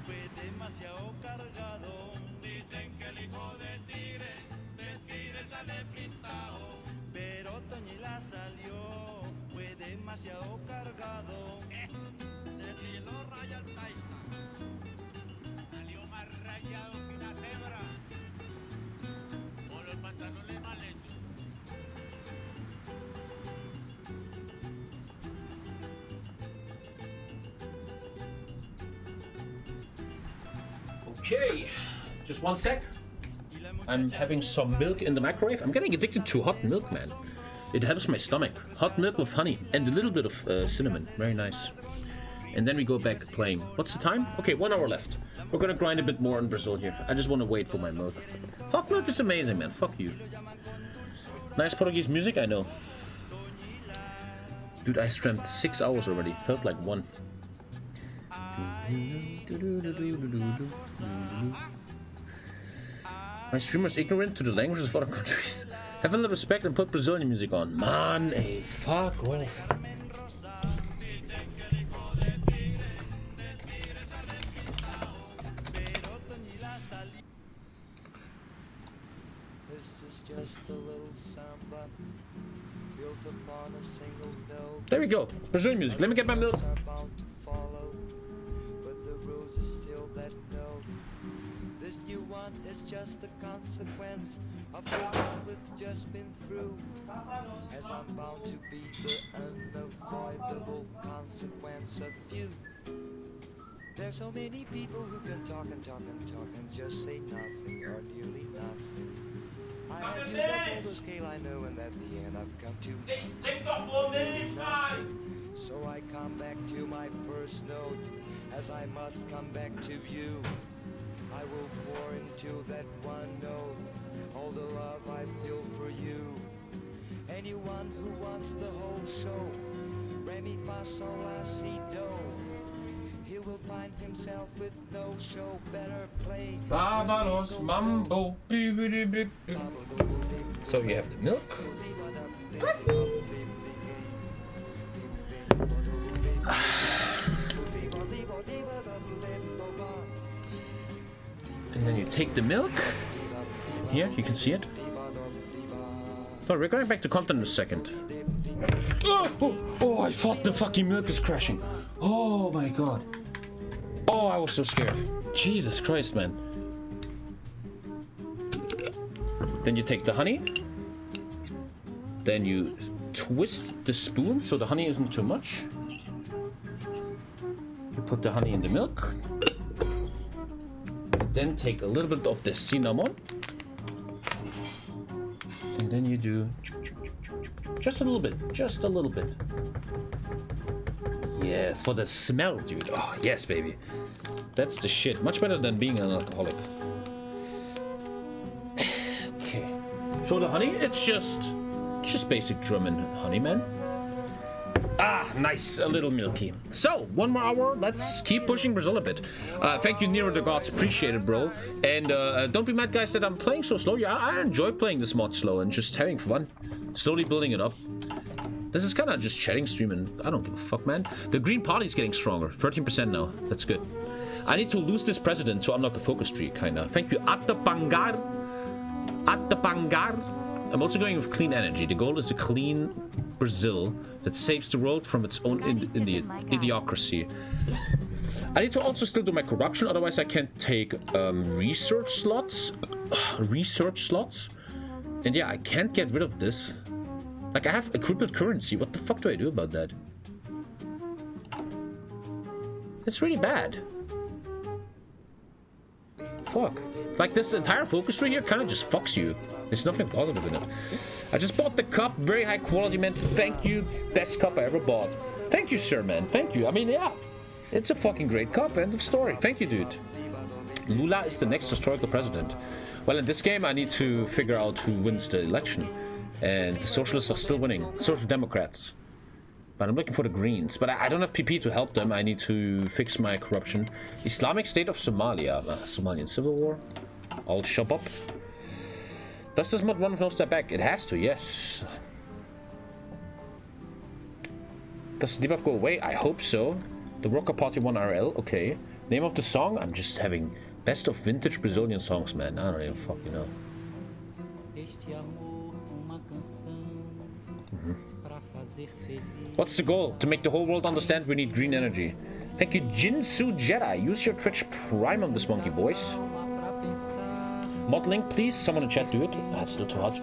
fue demasiado cargado. Dicen que el hijo de tigre sale pintado. Pero Toñila salió, fue demasiado cargado. De lo raya al Taita. Salió más rayado que una cebra. O los pantalones mal hechos. Okay, just one sec. I'm having some milk in the microwave. I'm getting addicted to hot milk, man. It helps my stomach. Hot milk with honey and a little bit of cinnamon. Very nice. And then we go back playing. What's the time? Okay, 1 hour left. We're gonna grind a bit more in Brazil here. I just want to wait for my milk. Hot milk is amazing, man. Fuck you. Nice Portuguese music, I know. Dude, I streamed 6 hours already. Felt like 1. My streamer's ignorant to the languages of other countries. Have a little respect and put Brazilian music on. Man, hey, fuck off. This is just a little samba built upon a single note. There we go. Brazilian music. Let me get my milk. Are bound to follow, but the road is still that note. This new one is just a consequence of the one we've just been through. As I'm bound to be the unavoidable consequence of you. There's so many people who can talk and talk and talk and just say nothing or nearly nothing. I have used up all the scale I know, and at the end I've come to nothing. So I come back to my first note, as I must come back to you. I will pour into that one note all the love I feel for you. Anyone who wants the whole show, re mi fa sol la si do, he will find himself with no show. Better play Vámonos, mambo. So you have the milk. Pussy. And then you take the milk. Here, you can see it. So we're going back to content in a second. Oh, I thought the fucking milk is crashing. Oh my god. Oh, I was so scared. Jesus Christ, man. Then you take the honey. Then you twist the spoon so the honey isn't too much. Put the honey in the milk. Then take a little bit of the cinnamon. And then you do just a little bit, just a little bit. Yes, for the smell, dude. Oh, yes, baby. That's the shit. Much better than being an alcoholic. Okay. So the honey, it's just basic German honey, man. Ah, nice, a little milky. So, 1 more hour, let's keep pushing Brazil a bit. Thank you, Nero the Gods, appreciate it, bro. And don't be mad, guys, that I'm playing so slow. Yeah, I enjoy playing this mod slow and just having fun. Slowly building it up. This is kind of just chatting stream and I don't give a fuck, man. The Green Party is getting stronger, 13% now, that's good. I need to lose this president to unlock a focus tree, kinda. Thank you, Atapangar. Atapangar. I'm also going with clean energy. The goal is a clean Brazil that saves the world from its own idiocracy. I need to also still do my corruption, otherwise I can't take research slots. And yeah, I can't get rid of this. Like, I have equipment currency. What the fuck do I do about that? It's really bad. Fuck. Like, this entire focus tree here kind of just fucks you. There's nothing positive in it. I just bought the cup. Very high quality, man. Thank you. Best cup I ever bought. Thank you, sir, man. Thank you. I mean, yeah. It's a fucking great cup. End of story. Thank you, dude. Lula is the next historical president. Well, in this game, I need to figure out who wins the election. And the socialists are still winning. Social Democrats. But I'm looking for the Greens. But I don't have PP to help them. I need to fix my corruption. Islamic State of Somalia. Somalian Civil War. I'll shop up. Does this mod run with no step back? It has to, yes. Does the debuff go away? I hope so. The Rocker Party 1 RL. Okay. Name of the song? I'm just having best of vintage Brazilian songs, man. I don't even fucking know. What's the goal? To make the whole world understand we need green energy. Thank you, Jinsu Jedi. Use your Twitch Prime on this monkey, boys. Mod link, please. Someone in chat do it. That's still too hot.